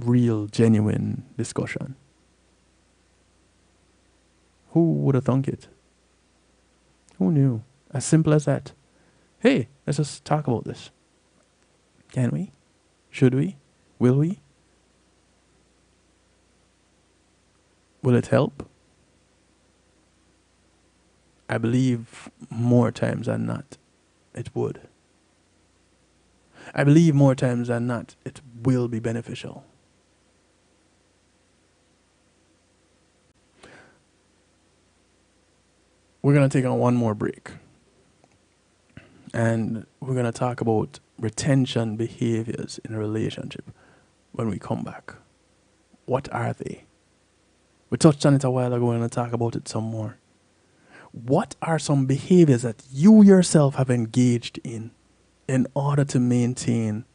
Speaker 2: real, genuine discussion. Who would have thunk it? Who knew? As simple as that. Hey, let's just talk about this. Can we? Should we? Will we? Will it help? I believe more times than not, it would. I believe more times than not, it will be beneficial. We're going to take on one more break. And we're going to talk about retention behaviors in a relationship when we come back. What are they? We touched on it a while ago. We're going to talk about it some more. What are some behaviors that you yourself have engaged in order to maintain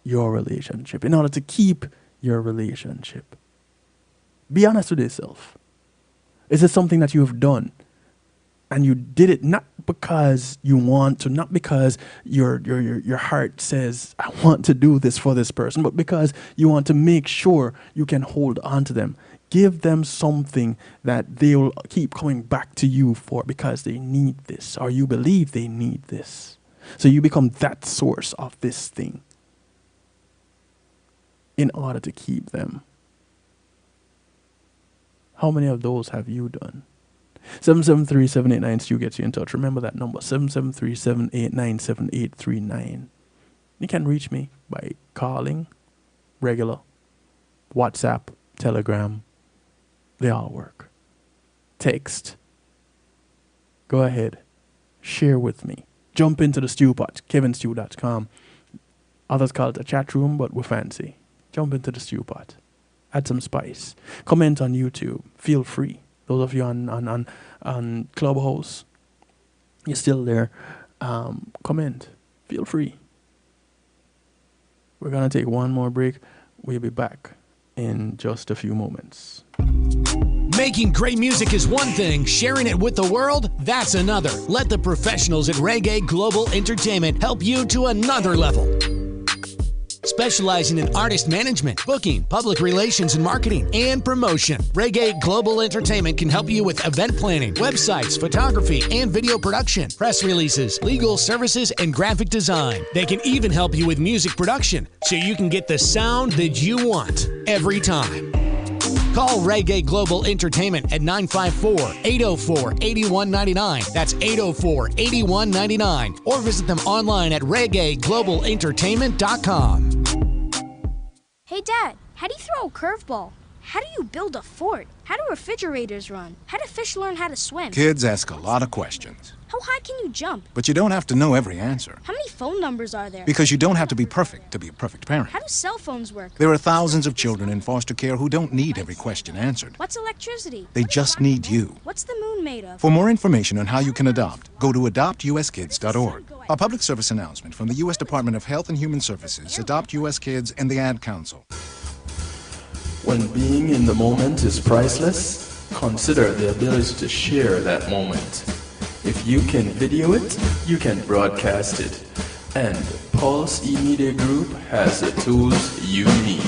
Speaker 2: your relationship, in order to keep your relationship? Be honest with yourself. Is it something that you have done, and you did it not because you want to, not because your heart says, I want to do this for this person, but because you want to make sure you can hold on to them? Give them something that they will keep coming back to you for, because they need this, or you believe they need this. So you become that source of this thing in order to keep them. How many of those have you done? 773-789-STU gets you in touch. Remember that number, 773-789-7839. You can reach me by calling, regular, WhatsApp, Telegram. They all work. Text. Go ahead. Share with me. Jump into the stew pot, kevinstew.com. Others call it a chat room, but we're fancy. Jump into the stew pot. Add some spice. Comment on YouTube. Feel free. Those of you on Clubhouse, you're still there. Comment. Feel free. We're going to take one more break. We'll be back in just a few moments.
Speaker 10: Making great music is one thing, sharing it with the world, that's another. Let the professionals at Reggae Global Entertainment help you to another level. Specializing in artist management, booking, public relations and marketing, and promotion, Reggae Global Entertainment can help you with event planning, websites, photography, and video production, press releases, legal services, and graphic design. They can even help you with music production, so you can get the sound that you want every time. Call Reggae Global Entertainment at 954-804-8199. That's 804-8199. Or visit them online at reggaeglobalentertainment.com.
Speaker 11: Hey, Dad, how do you throw a curveball? How do you build a fort? How do refrigerators run? How do fish learn how to swim?
Speaker 12: Kids ask a lot of questions.
Speaker 11: How high can you jump?
Speaker 12: But you don't have to know every answer.
Speaker 11: How many phone numbers are there?
Speaker 12: Because you don't have to be perfect to be a perfect parent.
Speaker 11: How do cell phones work?
Speaker 12: There are thousands of children in foster care who don't need every question answered.
Speaker 11: What's electricity?
Speaker 12: They just need you.
Speaker 11: What's the moon made of?
Speaker 12: For more information on how you can adopt, go to adoptuskids.org. A public service announcement from the U.S. Department of Health and Human Services, Adopt U.S. Kids, and the Ad Council.
Speaker 2: When being in the moment is priceless, consider the ability to share that moment. If you can video it, you can broadcast it. And Pulse E-Media Group has the tools you need.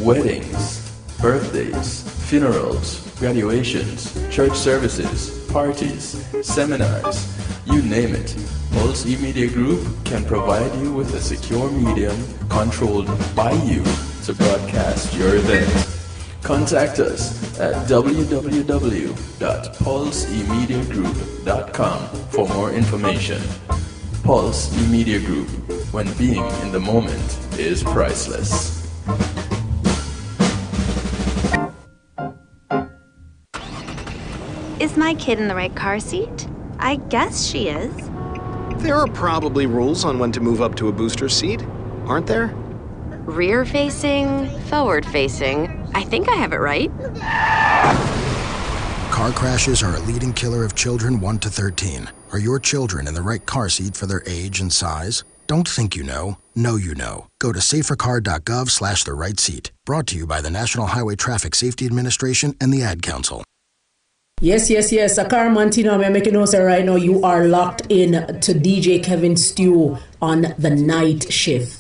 Speaker 2: Weddings, birthdays, funerals, graduations, church services, parties, seminars, you name it. Pulse E-Media Group can provide you with a secure medium controlled by you to broadcast your event. Contact us at www.pulseemediagroup.com for more information. Pulse E-Media Group, when being in the moment is priceless.
Speaker 13: Is my kid in the right car seat? I guess she is.
Speaker 14: There are probably rules on when to move up to a booster seat, aren't there?
Speaker 13: Rear facing, forward facing. I think I have it right.
Speaker 15: Car crashes are a leading killer of children 1 to 13. Are your children in the right car seat for their age and size? Don't think you know you know. Go to safercar.gov/the right seat. Brought to you by the National Highway Traffic Safety Administration and the Ad Council.
Speaker 16: Yes. A Carmantino, I'm making notes right now. You are locked in to DJ Kevin Stew on the night shift.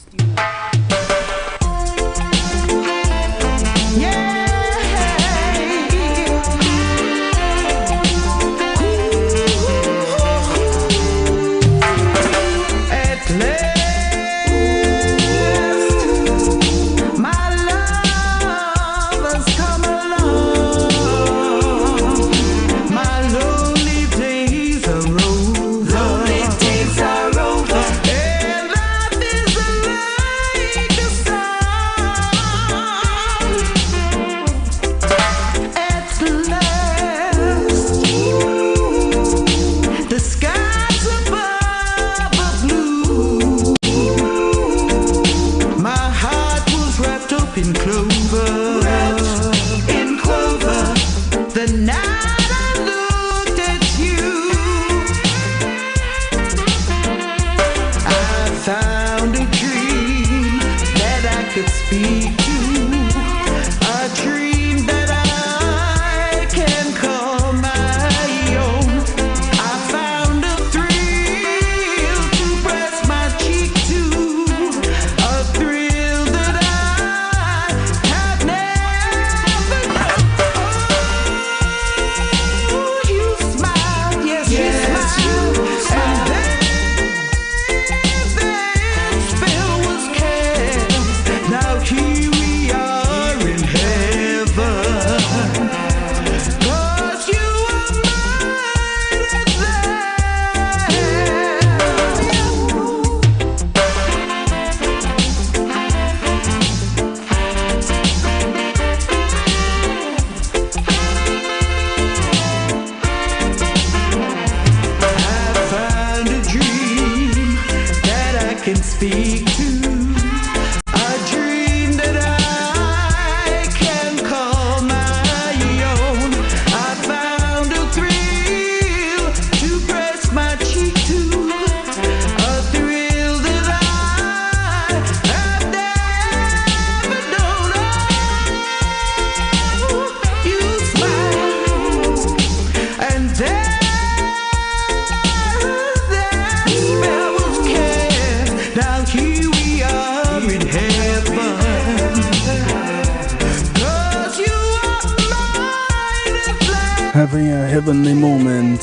Speaker 2: Having a heavenly moment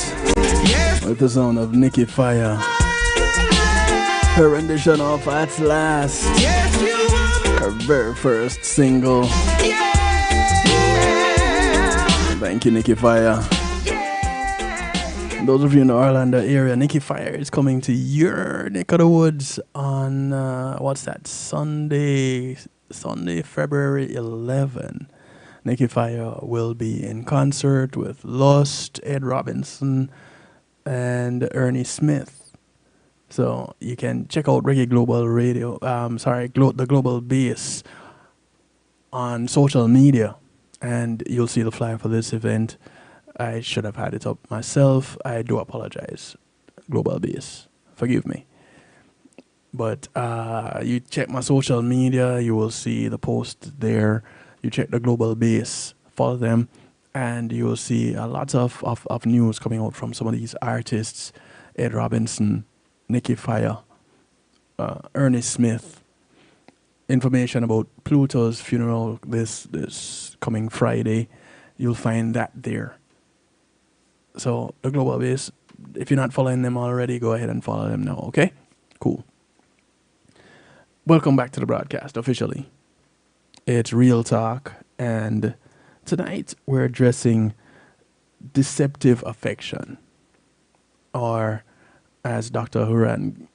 Speaker 2: with the sound of Nikki Fire. Her rendition of At Last, her very first single. Thank you, Nikki Fire. Those of you in the Orlando area, Nikki Fire is coming to your neck of the woods on Sunday, February 11. Nikki Fire will be in concert with Lust, Ed Robinson, and Ernie Smith. So you can check out Reggae Global Radio, the Global Bass on social media, and you'll see the flyer for this event. I should have had it up myself. I do apologize, Global Bass. Forgive me. But you check my social media, you will see the post there. You check the Global Bass, follow them, And you'll see a lot of news coming out from some of these artists, Ed Robinson, Nicky Fire, Ernest Smith. Information about Pluto's funeral this coming Friday. You'll find that there. So the Global Base, if you're not following them already, go ahead and follow them now, okay? Cool. Welcome back to the broadcast officially. It's Real Talk, and tonight we're addressing deceptive affection, or as Dr. Huran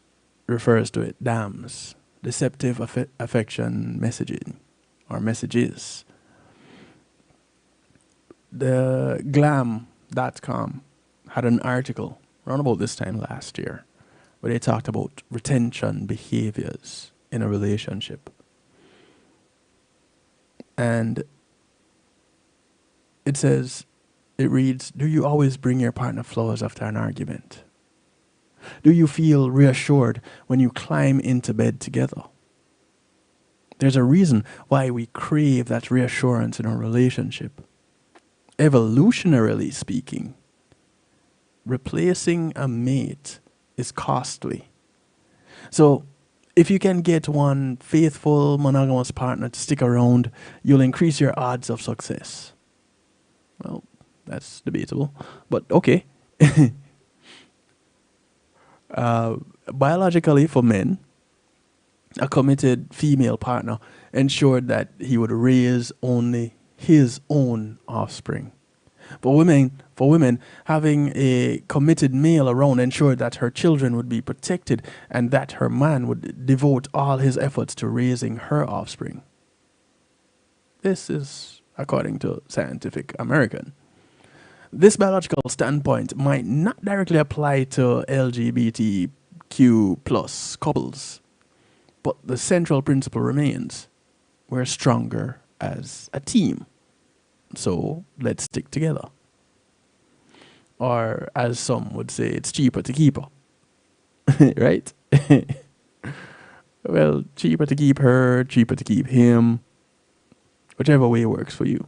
Speaker 2: refers to it, DAMS, deceptive affection messaging or messages. The glam.com had an article around about this time last year where they talked about retention behaviors in a relationship. And it reads, do you always bring your partner flowers after an argument? Do you feel reassured when you climb into bed together? There's a reason why we crave that reassurance in our relationship. Evolutionarily speaking, replacing a mate is costly. So, if you can get one faithful, monogamous partner to stick around, you'll increase your odds of success. Well, that's debatable, but okay. Biologically, for men, a committed female partner ensured that he would raise only his own offspring. For women, having a committed male around ensured that her children would be protected and that her man would devote all his efforts to raising her offspring. This is according to Scientific American. This biological standpoint might not directly apply to LGBTQ plus couples, but the central principle remains: we're stronger as a team. So let's stick together. Or as some would say, it's cheaper to keep her. Right? Well, cheaper to keep her, cheaper to keep him. Whichever way works for you.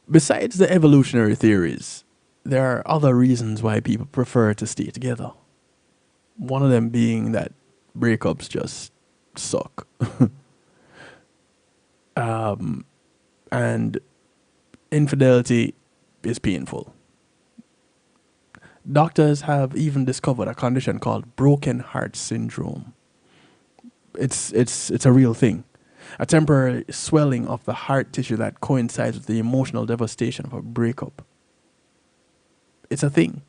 Speaker 2: Besides the evolutionary theories, there are other reasons why people prefer to stay together. One of them being that breakups just suck. And infidelity is painful. Doctors have even discovered a condition called broken heart syndrome. It's a real thing. A temporary swelling of the heart tissue that coincides with the emotional devastation of a breakup. It's a thing.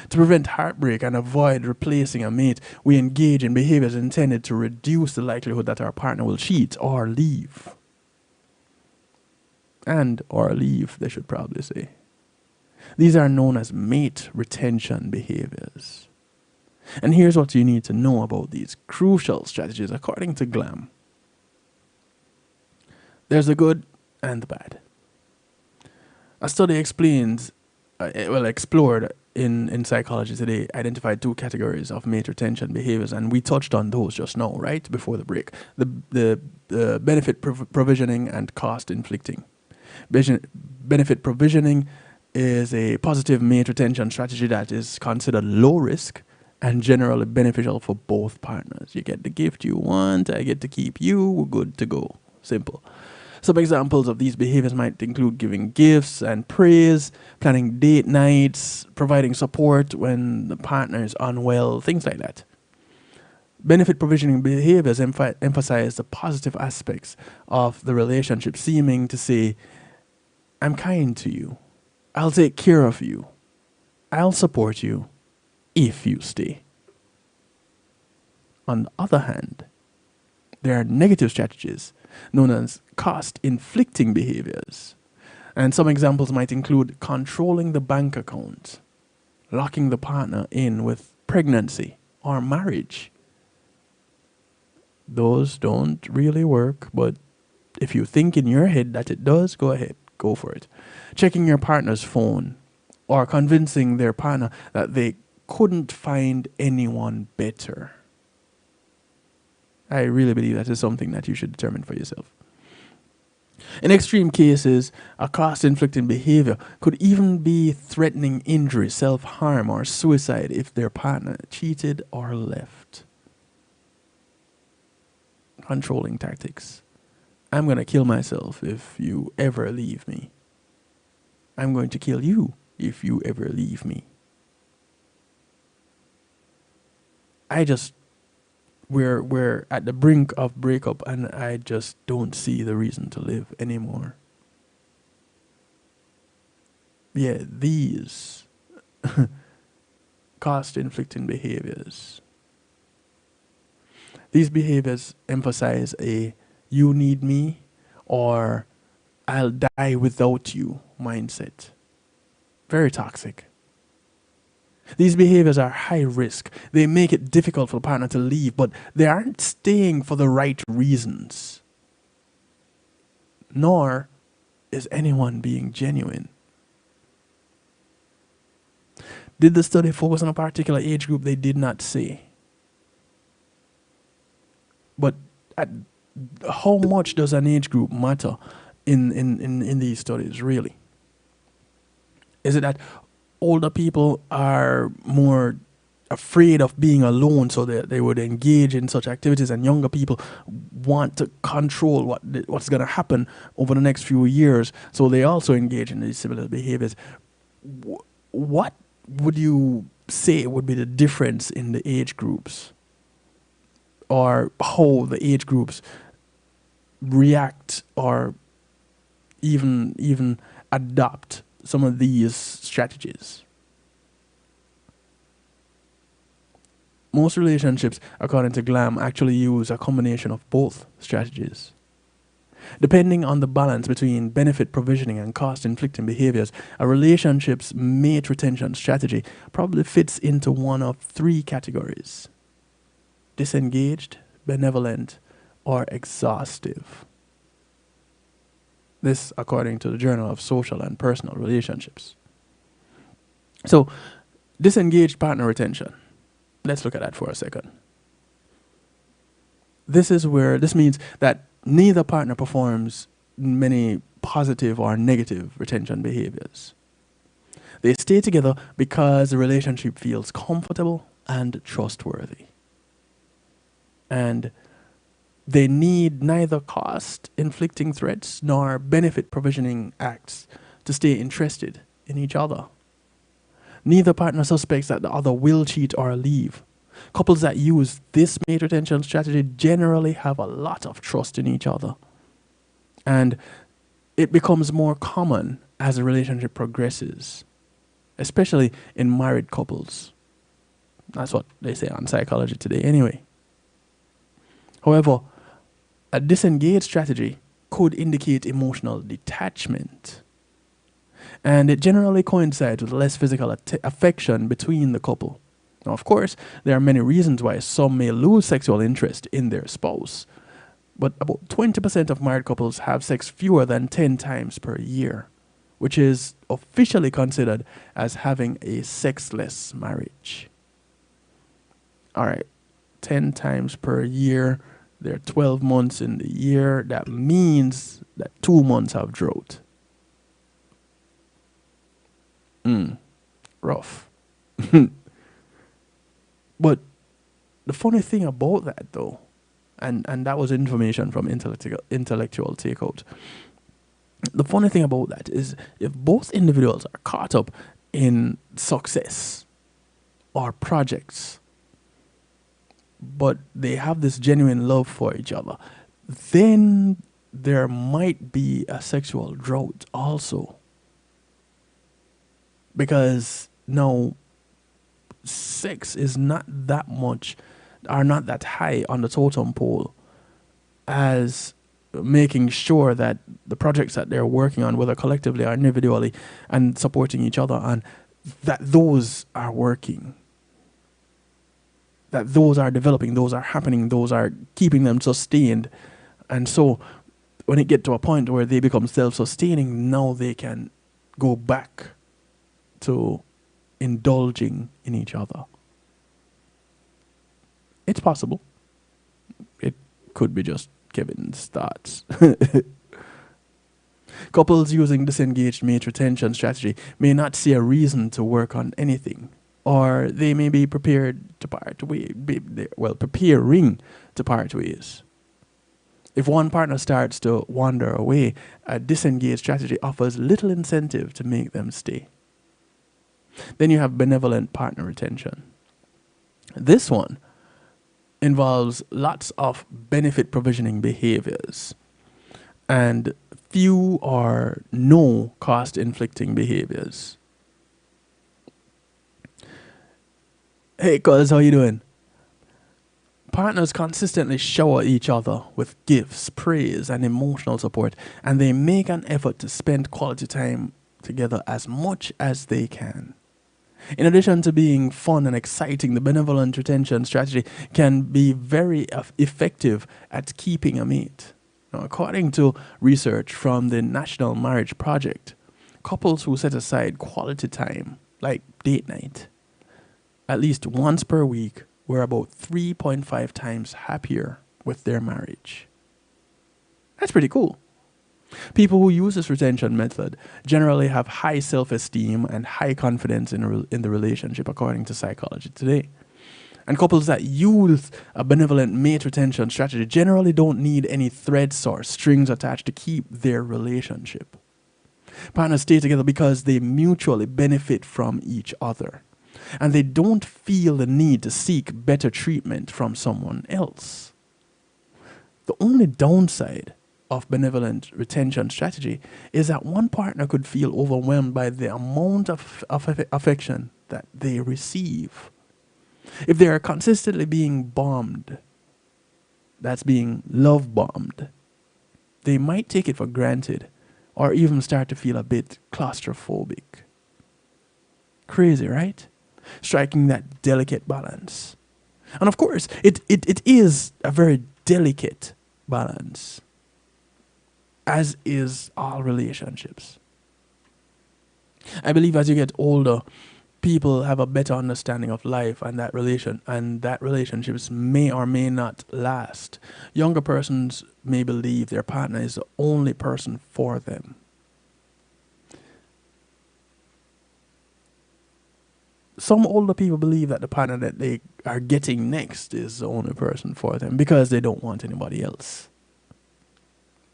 Speaker 2: To prevent heartbreak and avoid replacing a mate, we engage in behaviors intended to reduce the likelihood that our partner will cheat or leave. Or leave, they should probably say. These are known as mate retention behaviors. And here's what you need to know about these crucial strategies according to GLAM. There's the good and the bad. A study explored in psychology today, identified two categories of mate retention behaviors, and we touched on those just now, right before the break. The benefit provisioning and cost inflicting. Benefit provisioning is a positive mate retention strategy that is considered low risk and generally beneficial for both partners. You get the gift you want, I get to keep you, we're good to go. Simple. Some examples of these behaviors might include giving gifts and praise, planning date nights, providing support when the partner is unwell, things like that. Benefit provisioning behaviors emphasize the positive aspects of the relationship, seeming to say, I'm kind to you, I'll take care of you, I'll support you if you stay. On the other hand, there are negative strategies known as cost-inflicting behaviors. And some examples might include controlling the bank account, locking the partner in with pregnancy or marriage. Those don't really work, but if you think in your head that it does, go ahead, go for it. Checking your partner's phone or convincing their partner that they couldn't find anyone better. I really believe that is something that you should determine for yourself. In extreme cases, a cost-inflicting behavior could even be threatening injury, self-harm, or suicide if their partner cheated or left. Controlling tactics. I'm going to kill myself if you ever leave me. I'm going to kill you if you ever leave me. We're at the brink of breakup, and I just don't see the reason to live anymore. Yeah, these cost-inflicting behaviors. These behaviors emphasize a you need me or I'll die without you mindset. Very toxic. These behaviors are high risk. They make it difficult for the partner to leave, but they aren't staying for the right reasons. Nor is anyone being genuine. Did the study focus on a particular age group? They did not say. But how much does an age group matter in these studies, really? Is it that older people are more afraid of being alone, so they would engage in such activities, and younger people want to control what's going to happen over the next few years, so they also engage in these similar behaviors? What would you say would be the difference in the age groups, or how the age groups react or even adopt some of these strategies? Most relationships, according to Glam, actually use a combination of both strategies. Depending on the balance between benefit provisioning and cost-inflicting behaviors, a relationship's mate retention strategy probably fits into one of three categories: disengaged, benevolent, or exhaustive. This according to the Journal of Social and Personal Relationships. So, disengaged partner retention. Let's look at that for a second. This means that neither partner performs many positive or negative retention behaviors. They stay together because the relationship feels comfortable and trustworthy. And they need neither cost-inflicting threats nor benefit provisioning acts to stay interested in each other. Neither partner suspects that the other will cheat or leave. Couples that use this mate retention strategy generally have a lot of trust in each other. And it becomes more common as the relationship progresses, especially in married couples. That's what they say on Psychology Today anyway. However, a disengaged strategy could indicate emotional detachment. And it generally coincides with less physical affection between the couple. Now, of course, there are many reasons why some may lose sexual interest in their spouse. But about 20% of married couples have sex fewer than 10 times per year, which is officially considered as having a sexless marriage. All right, 10 times per year. There are 12 months in the year. That means that 2 months have drought. Rough. But the funny thing about that, though, and that was information from intellectual takeout. The funny thing about that is if both individuals are caught up in success or projects, but they have this genuine love for each other, then there might be a sexual drought also. Because now sex is not that much, or not that high on the totem pole as making sure that the projects that they're working on, whether collectively or individually, and supporting each other on, that those are working. That those are developing, those are happening, those are keeping them sustained. And so when it gets to a point where they become self-sustaining, now they can go back to indulging in each other. It's possible. It could be just Kevin's thoughts. Couples using disengaged mate retention strategy may not see a reason to work on anything, or they may be prepared to part ways. Preparing to part ways. If one partner starts to wander away, a disengaged strategy offers little incentive to make them stay. Then you have benevolent partner retention. This one involves lots of benefit provisioning behaviors and few or no cost inflicting behaviors. Hey cuz, how you doing? Partners consistently shower each other with gifts, praise, and emotional support, and they make an effort to spend quality time together as much as they can. In addition to being fun and exciting, the benevolent retention strategy can be very effective at keeping a mate. Now, according to research from the National Marriage Project, couples who set aside quality time, like date night, at least once per week, were about 3.5 times happier with their marriage. That's pretty cool. People who use this retention method generally have high self-esteem and high confidence in the relationship, according to Psychology Today. And couples that use a benevolent mate retention strategy generally don't need any threads or strings attached to keep their relationship. Partners stay together because they mutually benefit from each other, and they don't feel the need to seek better treatment from someone else. The only downside of benevolent retention strategy is that one partner could feel overwhelmed by the amount of affection that they receive. If they are consistently being bombed, that's being love bombed, they might take it for granted or even start to feel a bit claustrophobic. Crazy, right? Striking that delicate balance. And of course, it is a very delicate balance, as is all relationships. I believe as you get older, people have a better understanding of life, and that relationships may or may not last. Younger persons may believe their partner is the only person for them. Some older people believe that the partner that they are getting next is the only person for them because they don't want anybody else.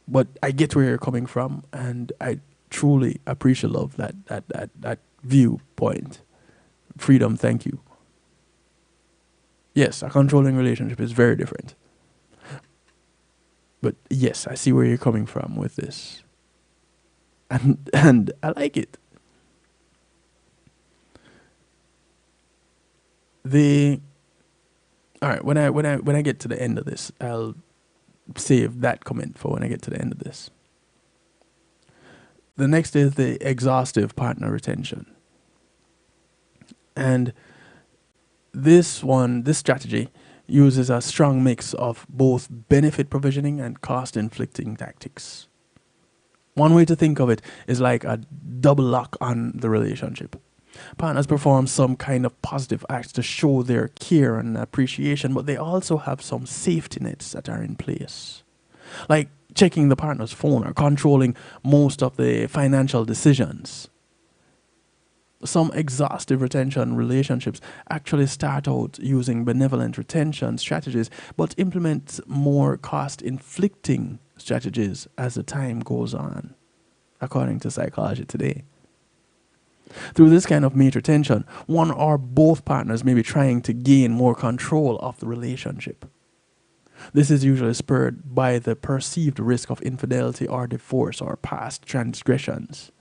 Speaker 2: But I get where you're coming from, and I truly appreciate that viewpoint. Freedom, thank you. Yes, a controlling relationship is very different. But yes, I see where you're coming from with this. And I like it. Alright, when I get to the end of this, I'll save that comment for when I get to the end of this. The next is the exhaustive partner retention. And this strategy uses a strong mix of both benefit provisioning and cost inflicting tactics. One way to think of it is like a double lock on the relationship. Partners perform some kind of positive acts to show their care and appreciation, but they also have some safety nets that are in place. Like checking the partner's phone or controlling most of the financial decisions. Some exhaustive retention relationships actually start out using benevolent retention strategies, but implement more cost-inflicting strategies as the time goes on, according to Psychology Today. Through this kind of mate retention, one or both partners may be trying to gain more control of the relationship. This is usually spurred by the perceived risk of infidelity or divorce or past transgressions.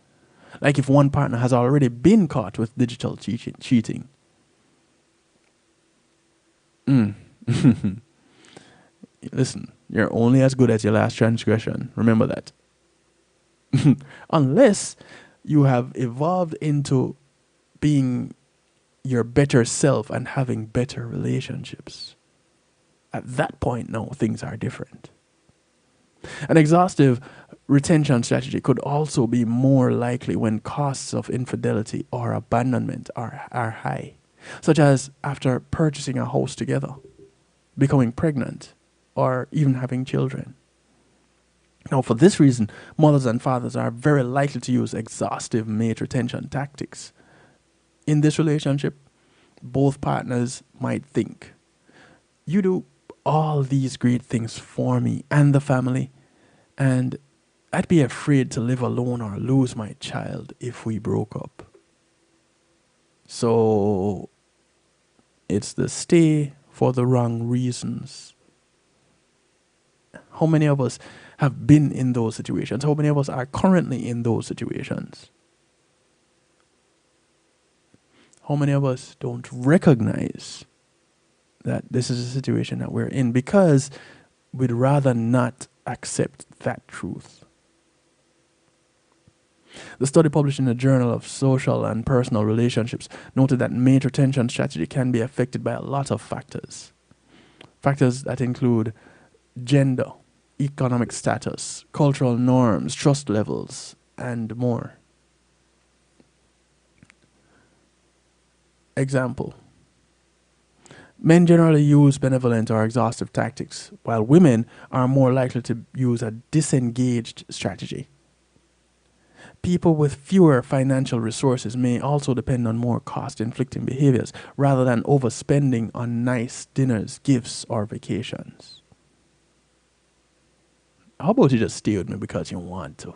Speaker 2: Like if one partner has already been caught with digital cheating. Listen, you're only as good as your last transgression. Remember that. Unless you have evolved into being your better self and having better relationships. At that point, no, things are different. An exhaustive retention strategy could also be more likely when costs of infidelity or abandonment are high, such as after purchasing a house together, becoming pregnant, or even having children. Now, for this reason, mothers and fathers are very likely to use exhaustive mate retention tactics. In this relationship, both partners might think, you do all these great things for me and the family, and I'd be afraid to live alone or lose my child if we broke up. So it's the stay for the wrong reasons. How many of us have been in those situations? How many of us are currently in those situations? How many of us don't recognize that this is a situation that we're in because we'd rather not accept that truth? The study published in the Journal of Social and Personal Relationships noted that mate retention strategy can be affected by a lot of factors. Factors that include gender, economic status, cultural norms, trust levels, and more. Example. Men generally use benevolent or exhaustive tactics, while women are more likely to use a disengaged strategy. People with fewer financial resources may also depend on more cost-inflicting behaviors rather than overspending on nice dinners, gifts, or vacations. How about you just stay with me because you want to?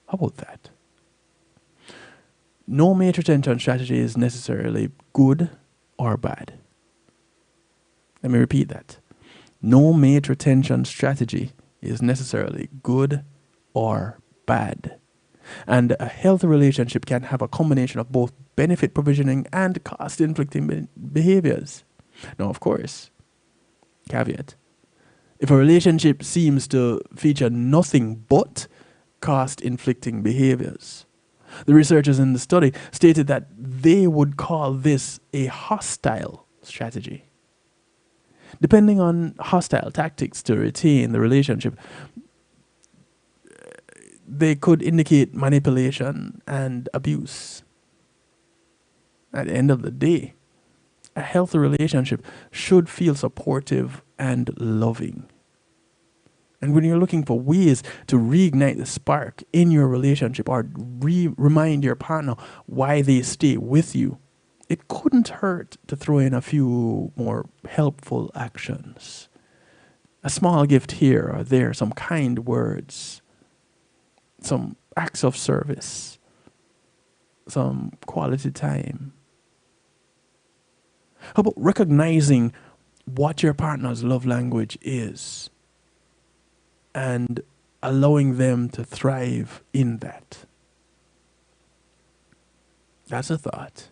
Speaker 2: How about that? No mate retention strategy is necessarily good or bad. Let me repeat that. No mate retention strategy is necessarily good or bad. And a healthy relationship can have a combination of both benefit provisioning and cost-inflicting behaviors. Now, of course, caveat. If a relationship seems to feature nothing but cost-inflicting behaviors, the researchers in the study stated that they would call this a hostile strategy. Depending on hostile tactics to retain the relationship, they could indicate manipulation and abuse. At the end of the day, a healthy relationship should feel supportive and loving. And when you're looking for ways to reignite the spark in your relationship or remind your partner why they stay with you, it couldn't hurt to throw in a few more helpful actions. A small gift here or there, some kind words, some acts of service, some quality time. How about recognizing what your partner's love language is and allowing them to thrive in that? That's a thought.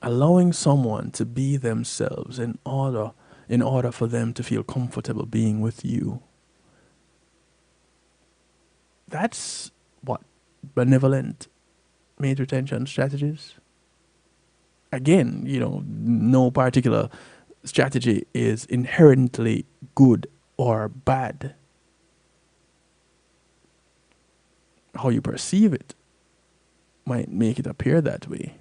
Speaker 2: Allowing someone to be themselves in order for them to feel comfortable being with you. That's what benevolent mate retention strategies. Again, no particular strategy is inherently good or bad. How you perceive it might make it appear that way.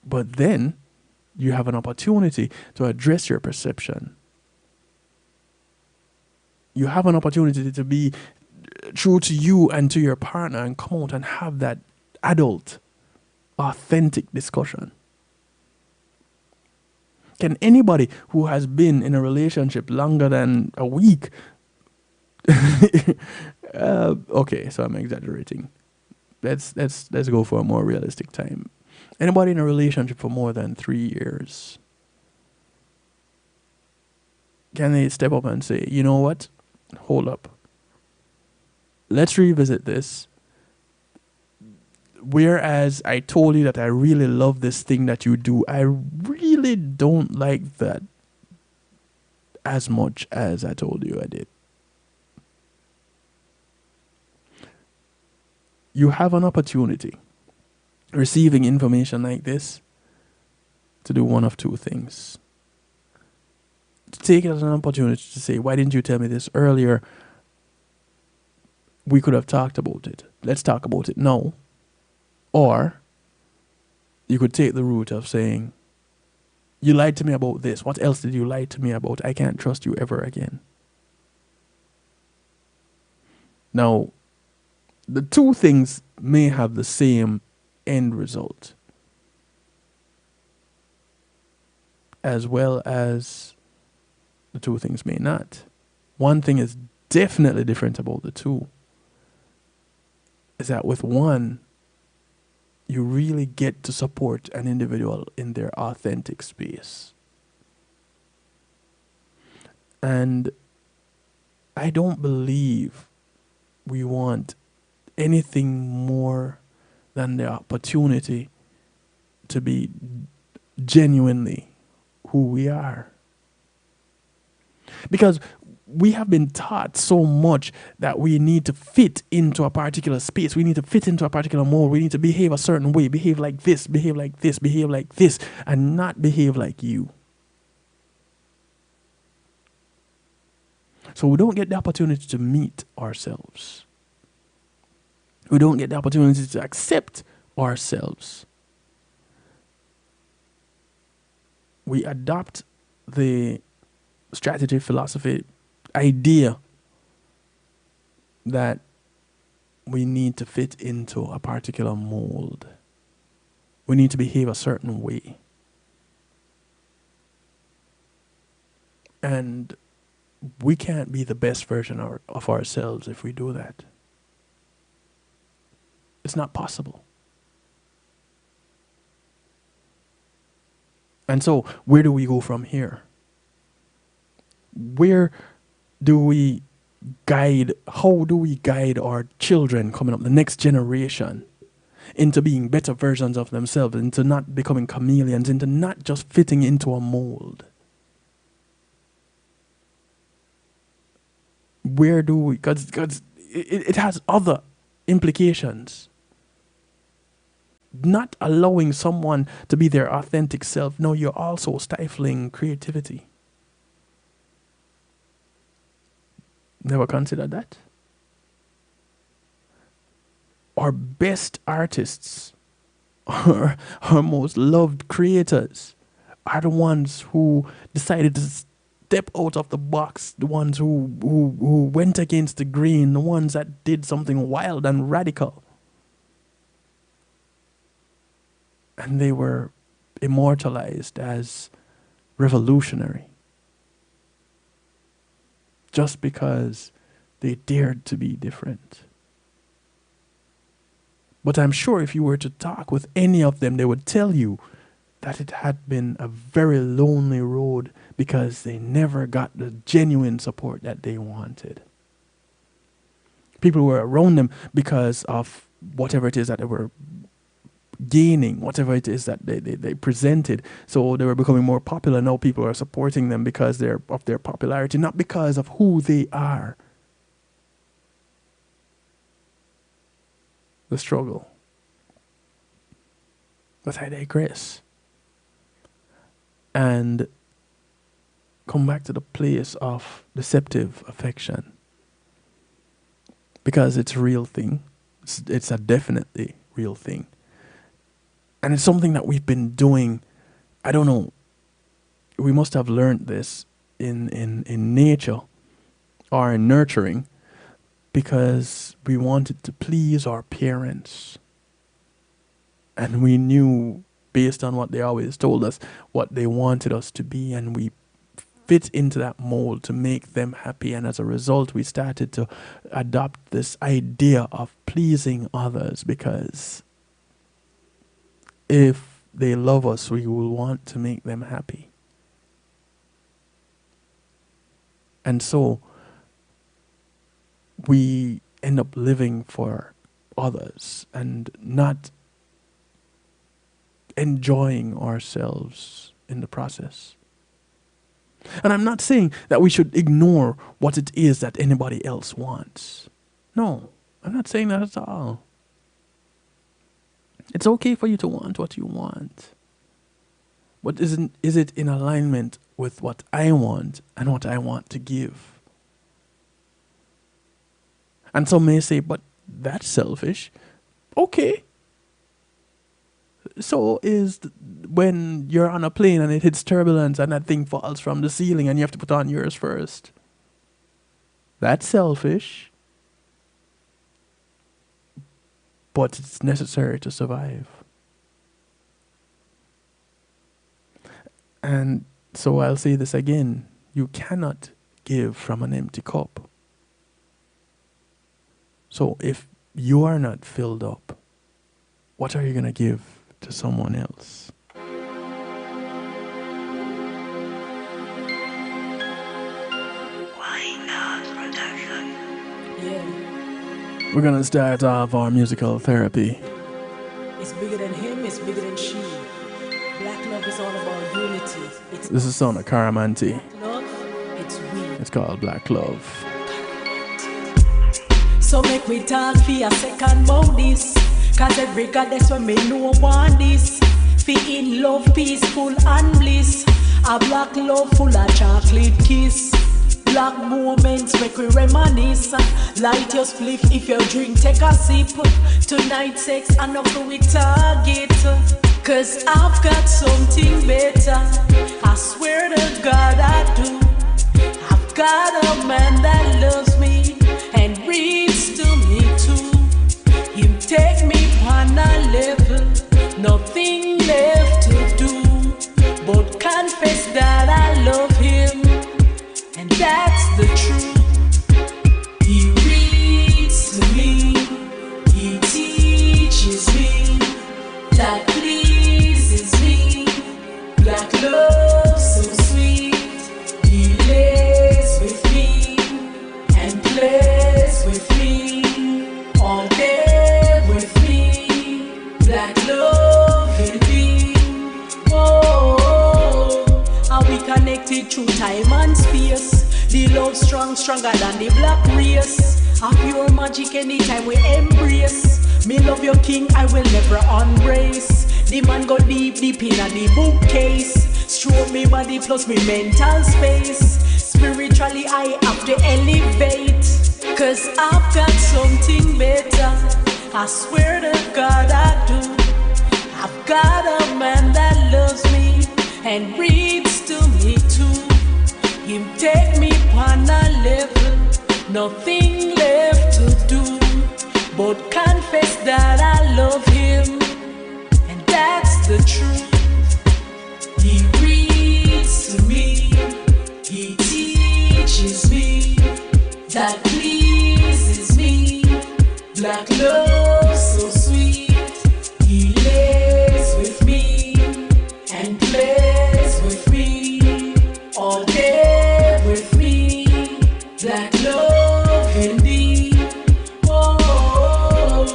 Speaker 2: But then you have an opportunity to address your perception. You have an opportunity to be true to you and to your partner and come out and have that adult, authentic discussion. Can anybody who has been in a relationship longer than a week, okay, so I'm exaggerating. Let's go for a more realistic time. Anybody in a relationship for more than 3 years, can they step up and say, you know what? Hold up. Let's revisit this. Whereas I told you that I really love this thing that you do, I really don't like that as much as I told you I did. You have an opportunity, receiving information like this, to do one of two things. To take it as an opportunity to say, why didn't you tell me this earlier? We could have talked about it. Let's talk about it now. Or you could take the route of saying, you lied to me about this. What else did you lie to me about? I can't trust you ever again. Now, the two things may have the same end result, as well as the two things may not. One thing is definitely different about the two, is that with one, you really get to support an individual in their authentic space. And I don't believe we want anything more than the opportunity to be genuinely who we are. Because we have been taught so much that we need to fit into a particular space. We need to fit into a particular mold. We need to behave a certain way, behave like this, behave like this, behave like this, and not behave like you. So we don't get the opportunity to meet ourselves. We don't get the opportunity to accept ourselves. We adopt the strategy, philosophy, idea that we need to fit into a particular mold. We need to behave a certain way. And we can't be the best version of ourselves if we do that. It's not possible. And so, where do we go from here? Where do we guide, how do we guide our children coming up, the next generation, into being better versions of themselves, into not becoming chameleons, into not just fitting into a mold? Where do we, because it has other implications. Not allowing someone to be their authentic self. No, you're also stifling creativity. Never considered that? Our best artists, our most loved creators, are the ones who decided to step out of the box, the ones who went against the grain, the ones that did something wild and radical. And they were immortalized as revolutionary. Just because they dared to be different. But I'm sure if you were to talk with any of them, they would tell you that it had been a very lonely road because they never got the genuine support that they wanted. People were around them because of whatever it is that they were gaining, whatever it is that they presented. So they were becoming more popular. Now people are supporting them because of their popularity, not because of who they are. The struggle. But I digress. And come back to the place of deceptive affection. Because it's a real thing. It's a definitely real thing. And it's something that we've been doing, I don't know, we must have learned this in nature or in nurturing because we wanted to please our parents. And we knew, based on what they always told us, what they wanted us to be, and we fit into that mold to make them happy. And as a result, we started to adopt this idea of pleasing others because if they love us, we will want to make them happy. And so we end up living for others and not enjoying ourselves in the process. And I'm not saying that we should ignore what it is that anybody else wants. No, I'm not saying that at all. It's okay for you to want what you want. But is it in alignment with what I want and what I want to give? And some may say, but that's selfish. Okay. So is when you're on a plane and it hits turbulence and that thing falls from the ceiling and you have to put on yours first. That's selfish. but it's necessary to survive. And so I'll say this again. You cannot give from an empty cup. So if you are not filled up, what are you going to give to someone else? We're going to start off our musical therapy.
Speaker 16: It's bigger than him, it's bigger than she. Black love is all about unity.
Speaker 2: This is Son of Caramanti.
Speaker 16: Love, it's we.
Speaker 2: It's called Black Love.
Speaker 16: So make me talk for a second about this. Cause every goddess when me know want this. Feel in love, peaceful and bliss. A black love full of chocolate kiss. Black moments make we reminisce. Light your spliff if you drink, take a sip. Tonight sex enough for we target. Cause I've got something better. I swear to God I do. I've got a man that loves me and reads to me too. Him take me on a level, nothing left to do but confess that I love him, and that's the truth. He reads to me, he teaches me, that pleases me. Black love so sweet. He lays with me and plays with me all day with me. Black love indeed. Oh, are we connected through time and space? The love strong, stronger than the black race. A pure magic anytime we embrace. Me love your king, I will never embrace. The man go deep, deep in the bookcase. Stroke me body plus me mental space. Spiritually I have to elevate. Cause I've got something better. I swear to God I do. I've got a man that loves me and reads to me too. Him take me on a level, nothing left to do but confess that I love him, and that's the truth. He reads to me, he teaches me, that pleases me. Black love so sweet. He lays with me and plays with me all day with me. Black love indeed. Oh,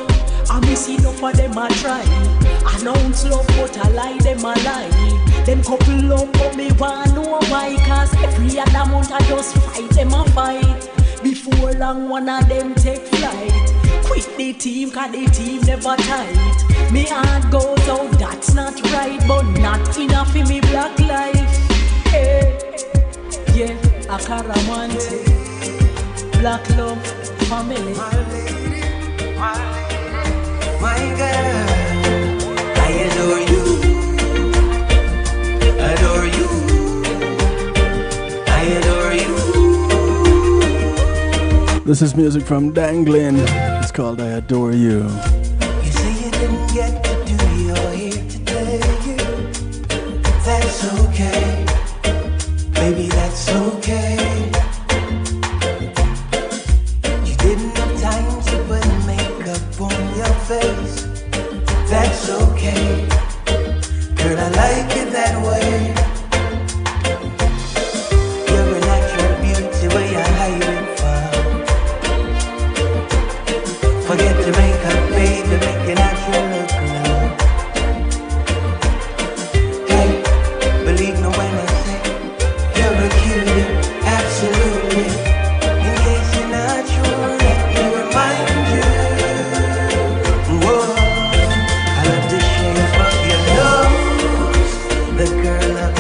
Speaker 16: I miss enough of them I try. Announce love but I lie them a lie. Them couple up but me want know why. Cause every other month I just fight them a fight. Before long one of them take flight. Quit the team cause the team never tight. Me heart goes out, that's not right. But not enough for me black life. Hey, yeah, a Caramanti. Black love, family.
Speaker 1: My girl, I adore you. Adore you. I adore you.
Speaker 2: This is music from Danglin. It's called I Adore You.
Speaker 1: You say you didn't get to do your hair today. That's okay. Baby, that's okay. You didn't have time to put makeup on your face. That's okay. Girl, I like it that way. You're a natural beauty where you're hiding from. Forget the makeup, baby, make your natural look now. Hey, believe me when I say you're a cutie, absolutely. In case you're not sure, let me remind you. Whoa, I love the shape of your nose, the curl of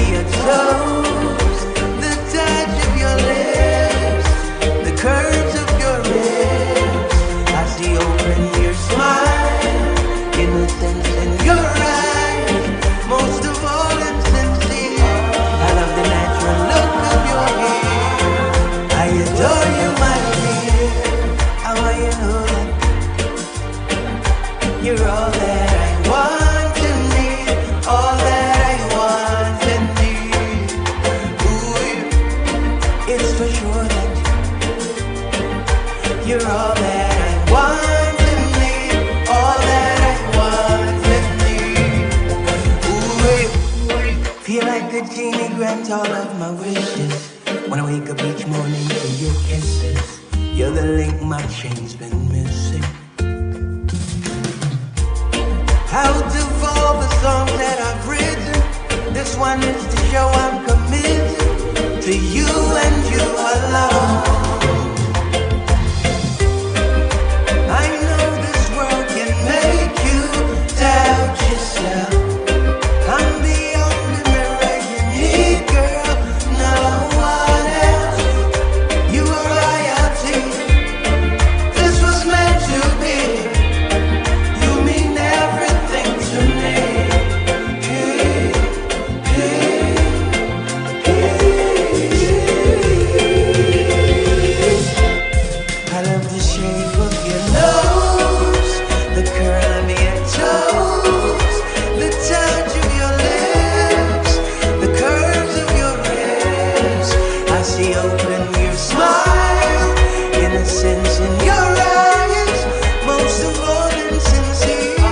Speaker 1: that I want and need, all that I want and need. Ooh, it's for sure that you're all that I want and need, all that I want and need. Ooh, feel like the genie grants all of my wishes. When I wake up each morning to your kisses, you're the link my chain's been missing. Out of all the songs that I've written, this one is to show I'm committed to you and you alone. I know this world can make you doubt yourself. I'm the only mirror you need, girl, no one else. You are royalty, this was meant to be. You mean everything to me. I love the shape of your nose, the curl of your toes, the touch of your lips, the curves of your ribs. I see open your smile, innocence in your eyes, most of all insincere. I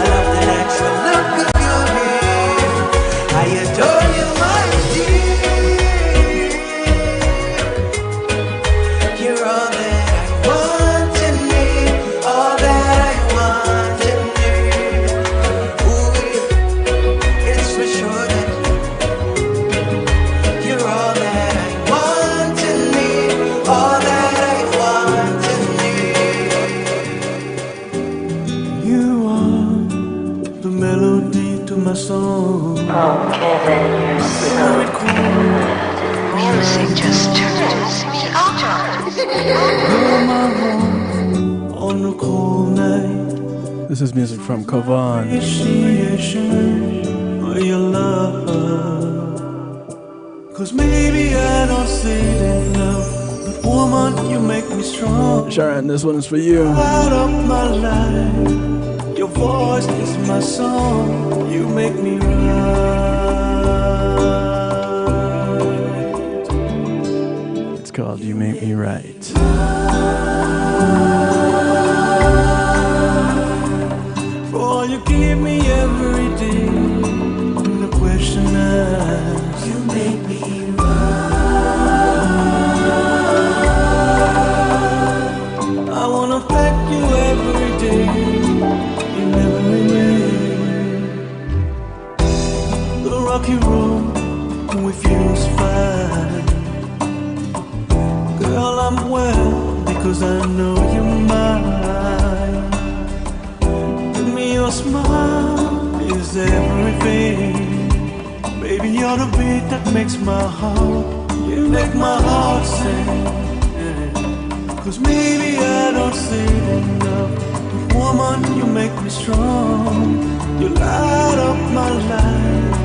Speaker 1: love the natural look of your hair. I adore you, my dear. You're all that I want and need, all that I want and need. Ooh, it's for sure that you're all that I want and need, all that I want and need. You are the melody to my song. Oh, Kevin, you're so cool.
Speaker 17: Music just turns me on.
Speaker 1: You're my warmth on a cold night.
Speaker 2: This is music from Kovan.
Speaker 1: Appreciation for your love. Cause maybe I don't say it enough, but woman, you make me strong.
Speaker 2: Sharon, this one is for you.
Speaker 1: Out of my life, your voice is my song. You make me right.
Speaker 2: It's called You Make Me Right.
Speaker 1: For all you give me every day, the question is, you make me right. I wanna thank you every day, in every way. The rocky road with you is fine. Girl, I'm well because I know you're mine. Give me your smile is everything. Baby, you're the beat that makes my heart. You make my heart sing. Cause maybe I don't say it enough, but woman, you make me strong. You light up my life,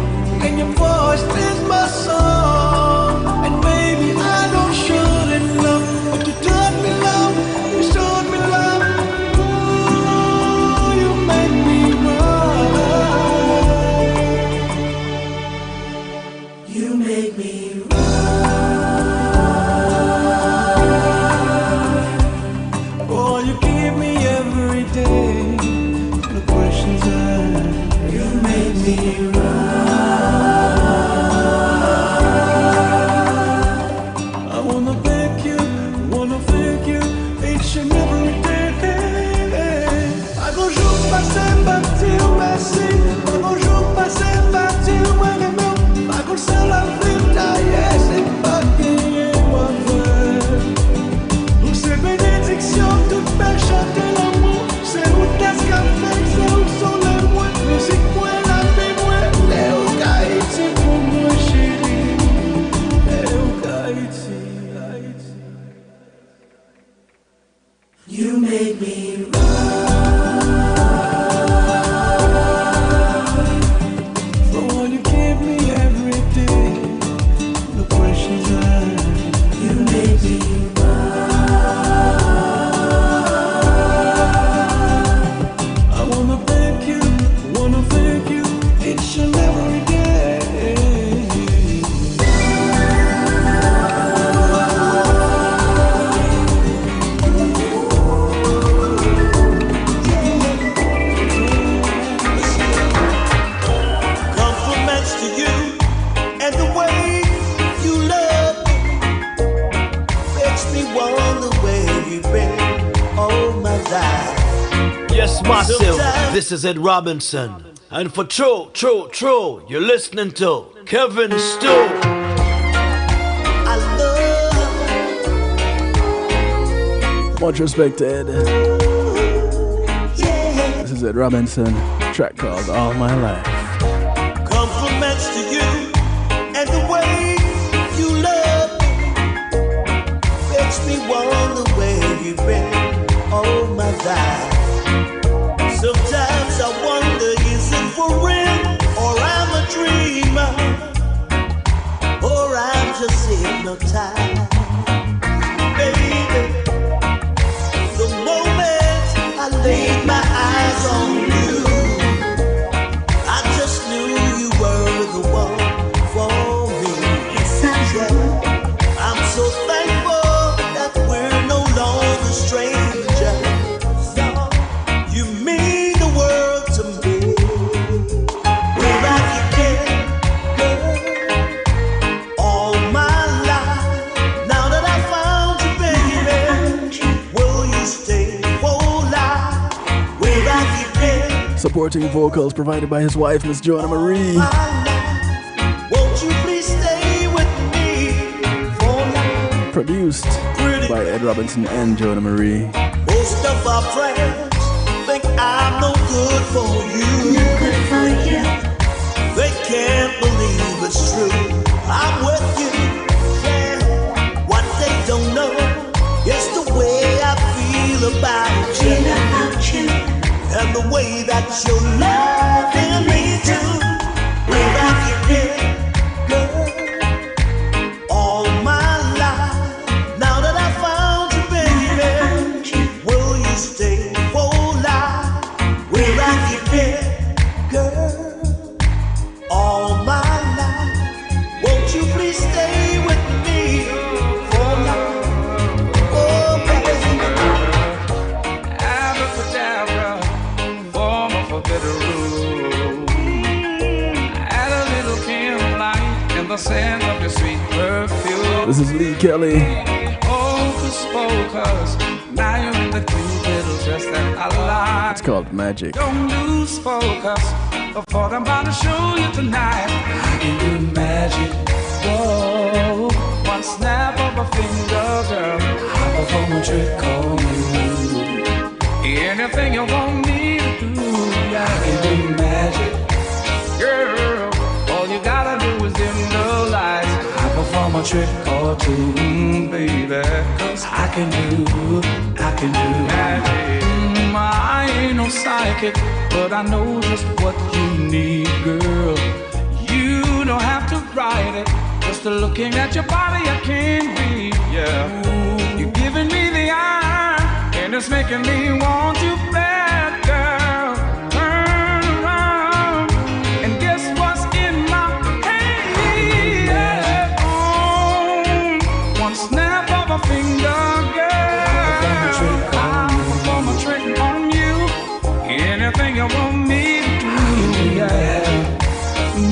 Speaker 1: and your voice is my song. And maybe I don't show it enough, but you taught me love, you showed me love. Ooh, you make me right. You make me right. Oh, you give me every day the questions I. You make me right. I wanna thank you each and every day. Pas grand jour passé, bâtir, merci. Pas grand jour passé, bâtir, moi les mots. Pas grand seul la vie, taillé, c'est pas gagné, moi, pour ces bénédictions, toutes belles chanter l'amour. C'est où t'as ce qu'a fait, c'est où sont les mots. Musique, moi, la vie, moi. Et où Haïti pour moi, chérie. Et où Haïti. You make me right. For all you give me every day, the
Speaker 18: This is Ed Robinson. And for true, you're listening to Kevin Stew.
Speaker 2: Much respect to Ed. This is Ed Robinson. Track called All My Life.
Speaker 1: Compliments to you and the way you love me makes me wonder where you've been all my life. Sometimes I wonder, is it for real or I'm a dreamer or I'm just hypnotized, baby. The moment I laid my eyes on you, I just knew you were the one for me. Yeah. I'm so thankful that we're no longer strangers. You mean the world to me. We're like you did, girl, all my life. Now that I found you, baby, will you stay for life? We're like you did.
Speaker 2: Supporting vocals provided by his wife, Miss Joanna Marie.
Speaker 1: Won't you please stay with me for life?
Speaker 2: Produced by Ed Robinson and Joanna Marie.
Speaker 1: Most of our friends think I'm no good for you. They can't believe it's true. I'm with you. Yeah. What they don't know is the way I feel about you. And the way that you're loving me too. We're like you did, girl, all my life. Now that I found you, baby, will you stay for life? We're like you did, girl, all my life. Won't you please stay with me for life? Oh, baby.
Speaker 19: Abracadabra, form of a bitter root. Add a little candlelight in the scent of your sweet perfume.
Speaker 2: This is Lee Kelly.
Speaker 19: Hocus pocus, now you're in the cute little dress that I like.
Speaker 2: It's called Magic.
Speaker 19: Don't lose focus of what I'm about to show you tonight. I can do magic. Whoa, one snap of a finger, girl, I perform a trick on you. Anything you want me to do, I can do magic. Girl, all you gotta do is dim the lights. I perform a trick or two, baby, 'cause I can do magic. I ain't no psychic, but I know just what you need, girl. You don't have to write it, just looking at your body I can't read, yeah. You're giving me the eye, and it's making me want you back, girl. Turn around, and guess what's in my hand? One snap of a finger, girl, I'll perform a trick on you. Anything you want me to do, yeah.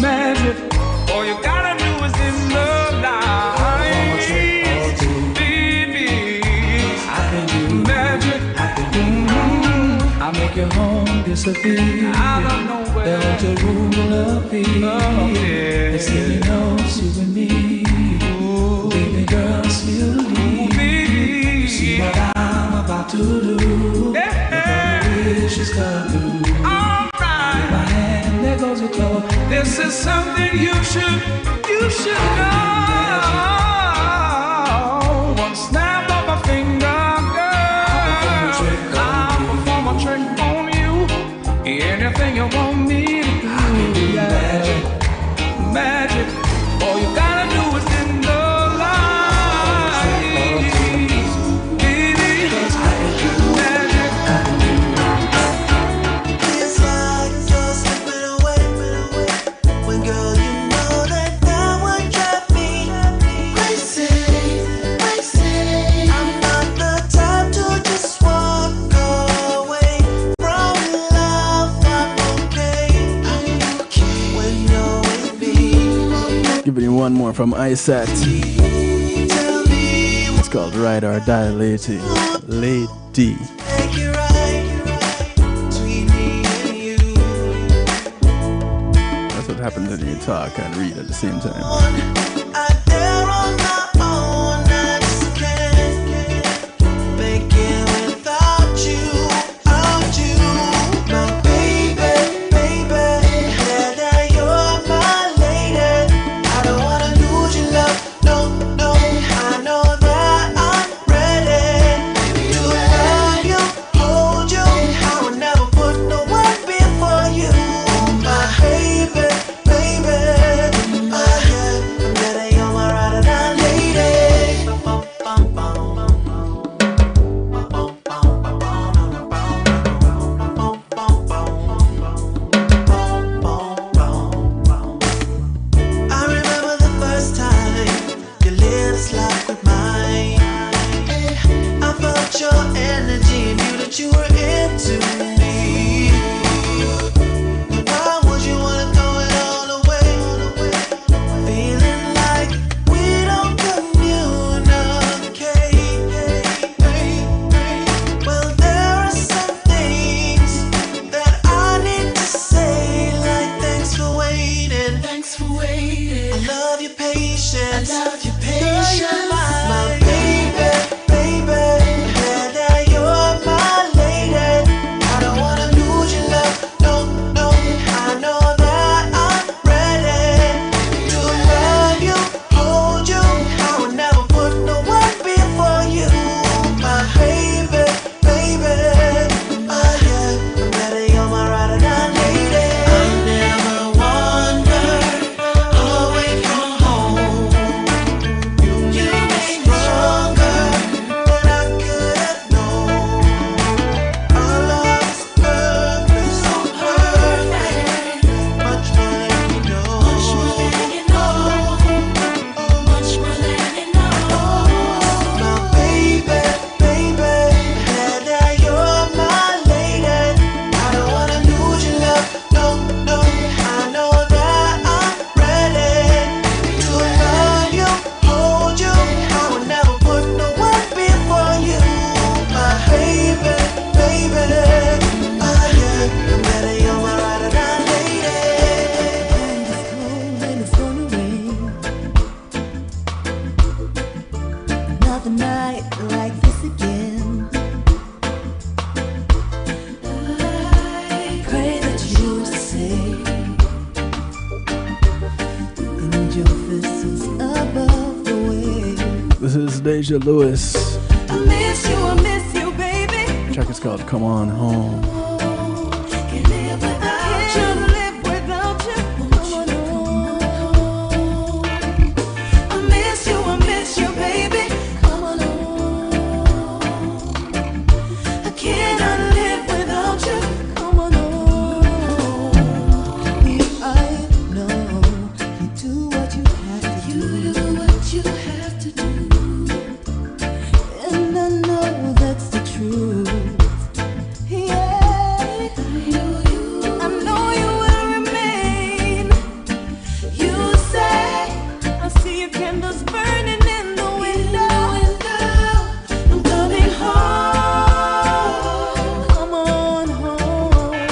Speaker 19: Magic, all you gotta do is in the light, baby. I can do magic. I make your home disappear. Out of nowhere, there's a rule of fear. It's in your nose, you and me. Ooh. Baby girl, still leave. You see what I'm about to do. Yeah. Wishes come through. All right. My hand, there goes your toe. This is something you should know. One snap of a finger, girl, I'll perform a trick on you. Anything you want me to do, I can do magic, magic. All you gotta do is in the light, baby. I can do magic.
Speaker 1: It's like you're slipping away, when girl you know that would drive me crazy. I'm not the type to just walk away from love. I'm okay when you're with me.
Speaker 2: Giving you one more from ISAT. It's called Ride or Die Lady.
Speaker 1: Make it right between me and you.
Speaker 2: happens when you talk and read at the same time? Deja Lewis.
Speaker 1: I miss you, baby.
Speaker 2: The track is called Come On Home.
Speaker 1: Can't live without you. Come on home. I miss you, baby. Come on home. I cannot live without you. Come on home. If I know you do what you have to do. You do what you have to do. And I know that's the truth. Yeah. I know you will remain. You say, I see your candles burning in the window. I'm coming home. Come on home.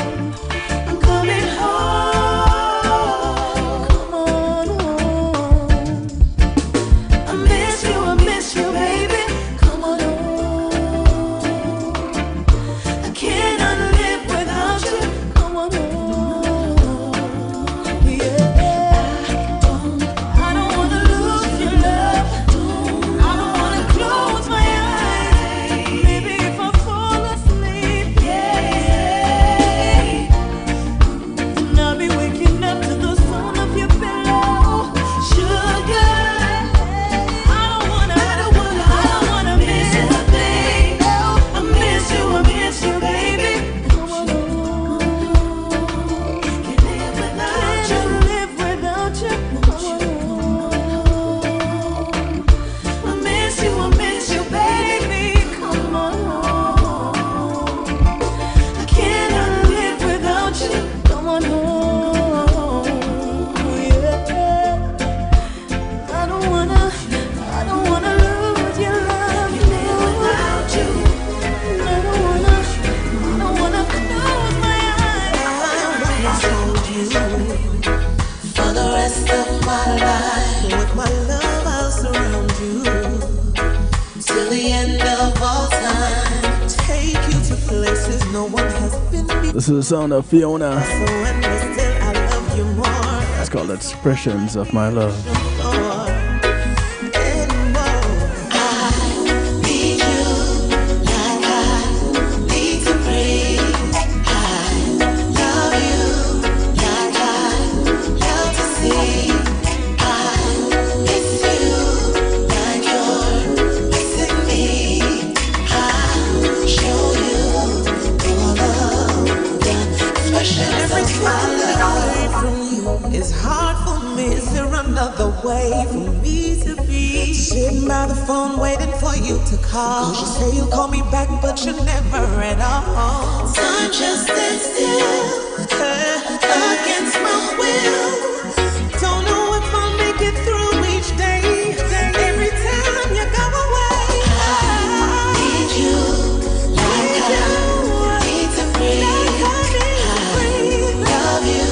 Speaker 1: I'm coming home. Come on home. I miss you, baby. Come on home. I cannot live without you. Come on home. Yeah. I don't wanna lose your love. I don't wanna close my eyes. Maybe if I fall asleep, yeah. And I'll be waking up to the sound of your pillow, sugar. I don't wanna miss a thing. I miss you, baby. Come on home. Can't live without you. Come on home. I miss you, baby. Come on home. I cannot live without you. Come on home. Yeah. I don't wanna lose your love. Without you. I don't wanna close my eyes. I always told you the rest of my life. With my love, I'll surround you till the end of all time. Take you to places no one has been before.
Speaker 2: This is the sound of Fiona.
Speaker 1: Surrender, still I love you more.
Speaker 2: It's called Expressions of My Love.
Speaker 1: It's hard for me. Is there another way for me to be? Sitting by the phone waiting for you to call. You say you'll call me back, but you never at all. Time just stands still against my will. Don't know if I'll make it through each day. Every time you go away, I need you. Like I need to breathe. Love you.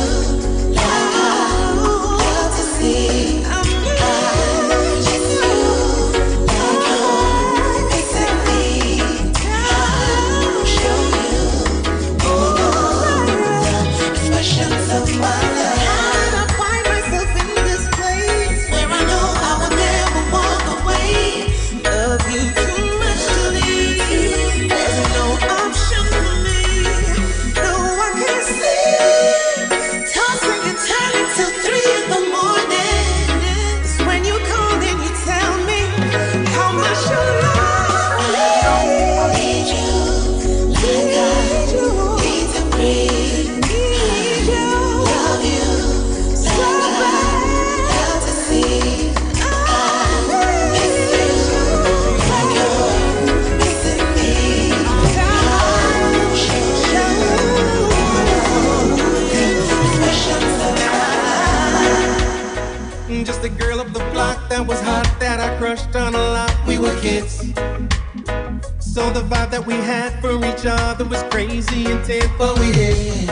Speaker 20: Just a girl up the block that was hot, that I crushed on a lot. We were kids, so the vibe that we had for each other was crazy intense, but we did.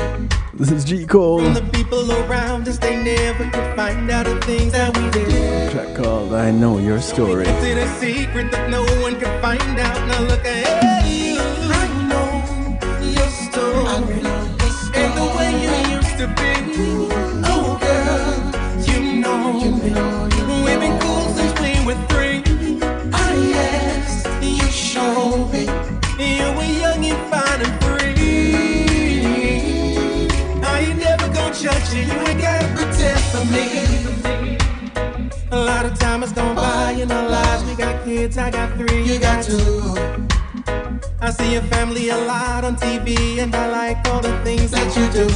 Speaker 2: This is G. Cole.
Speaker 20: From the people around us, they never could find out the things that we did.
Speaker 2: Track called I Know Your Story.
Speaker 20: It's in a secret that no one could find out. Now look at you. I know your story. I know your story. And the way you used to be. Oh girl, you know we've been cool since we were 3. Ah yes, you showed me you were young and fine and free. I ain't never gonna judge you. You ain't gotta pretend for me. A lot of time has gone by in our lives. We got kids, I got 3, you got 2. I see your family a lot on TV, and I like all the things that you do.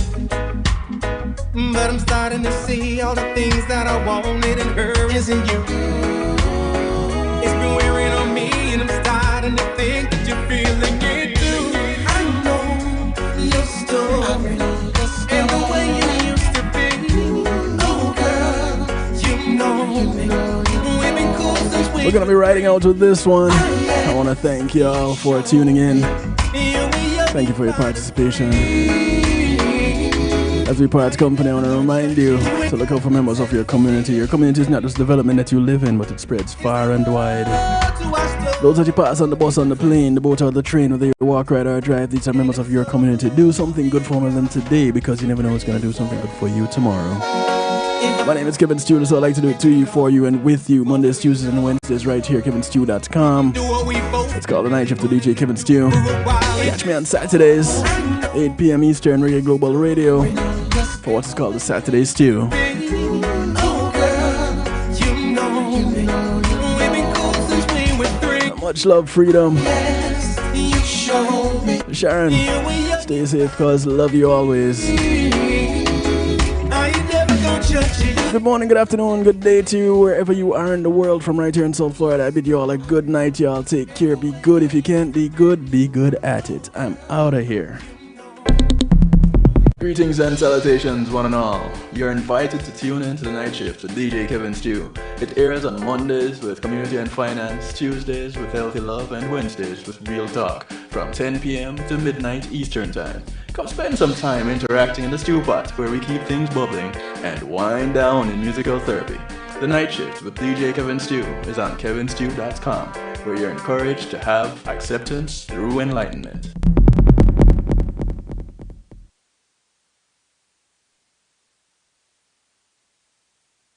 Speaker 20: But I'm starting to see all the things that I wanted in her isn't you. It's been wearing on me, and I'm starting to think that you're feeling it too. I know your story, and the way you used to be. Oh girl, you know we've been cool since we.
Speaker 2: We're gonna be riding out with this one. I wanna thank y'all for tuning in. Thank you for your participation. As we part company, I want to remind you to look out for members of your community. Your community is not just development that you live in, but it spreads far and wide. Those that you pass on the bus, on the plane, the boat, or the train, whether you walk, ride, or drive, these are members of your community. Do something good for them today, because you never know who's going to do something good for you tomorrow. My name is Kevin Stew, so I'd like to do it to you, for you, and with you, Mondays, Tuesdays, and Wednesdays, right here, kevinstew.com. It's called The Night Shift with DJ Kevin Stew. Catch me on Saturdays, 8 p.m. Eastern, Reggae Global Radio, for what is called the Saturday Stew. Much love, freedom. Sharon, stay safe, cause love you always. Good morning, good afternoon, good day to you, wherever you are in the world from right here in South Florida. I bid you all a good night, y'all. Take care, be good. If you can't be good at it. I'm out of here.
Speaker 21: Greetings and salutations, one and all. You're invited to tune in to The Night Shift with DJ Kevin Stew. It airs on Mondays with Community and Finance, Tuesdays with Healthy Love, and Wednesdays with Real Talk. from 10 p.m. to midnight Eastern Time. Come spend some time interacting in the stew pot where we keep things bubbling and wind down in musical therapy. The Night Shift with DJ Kevin Stew is on kevinstew.com, where you're encouraged to have acceptance through enlightenment.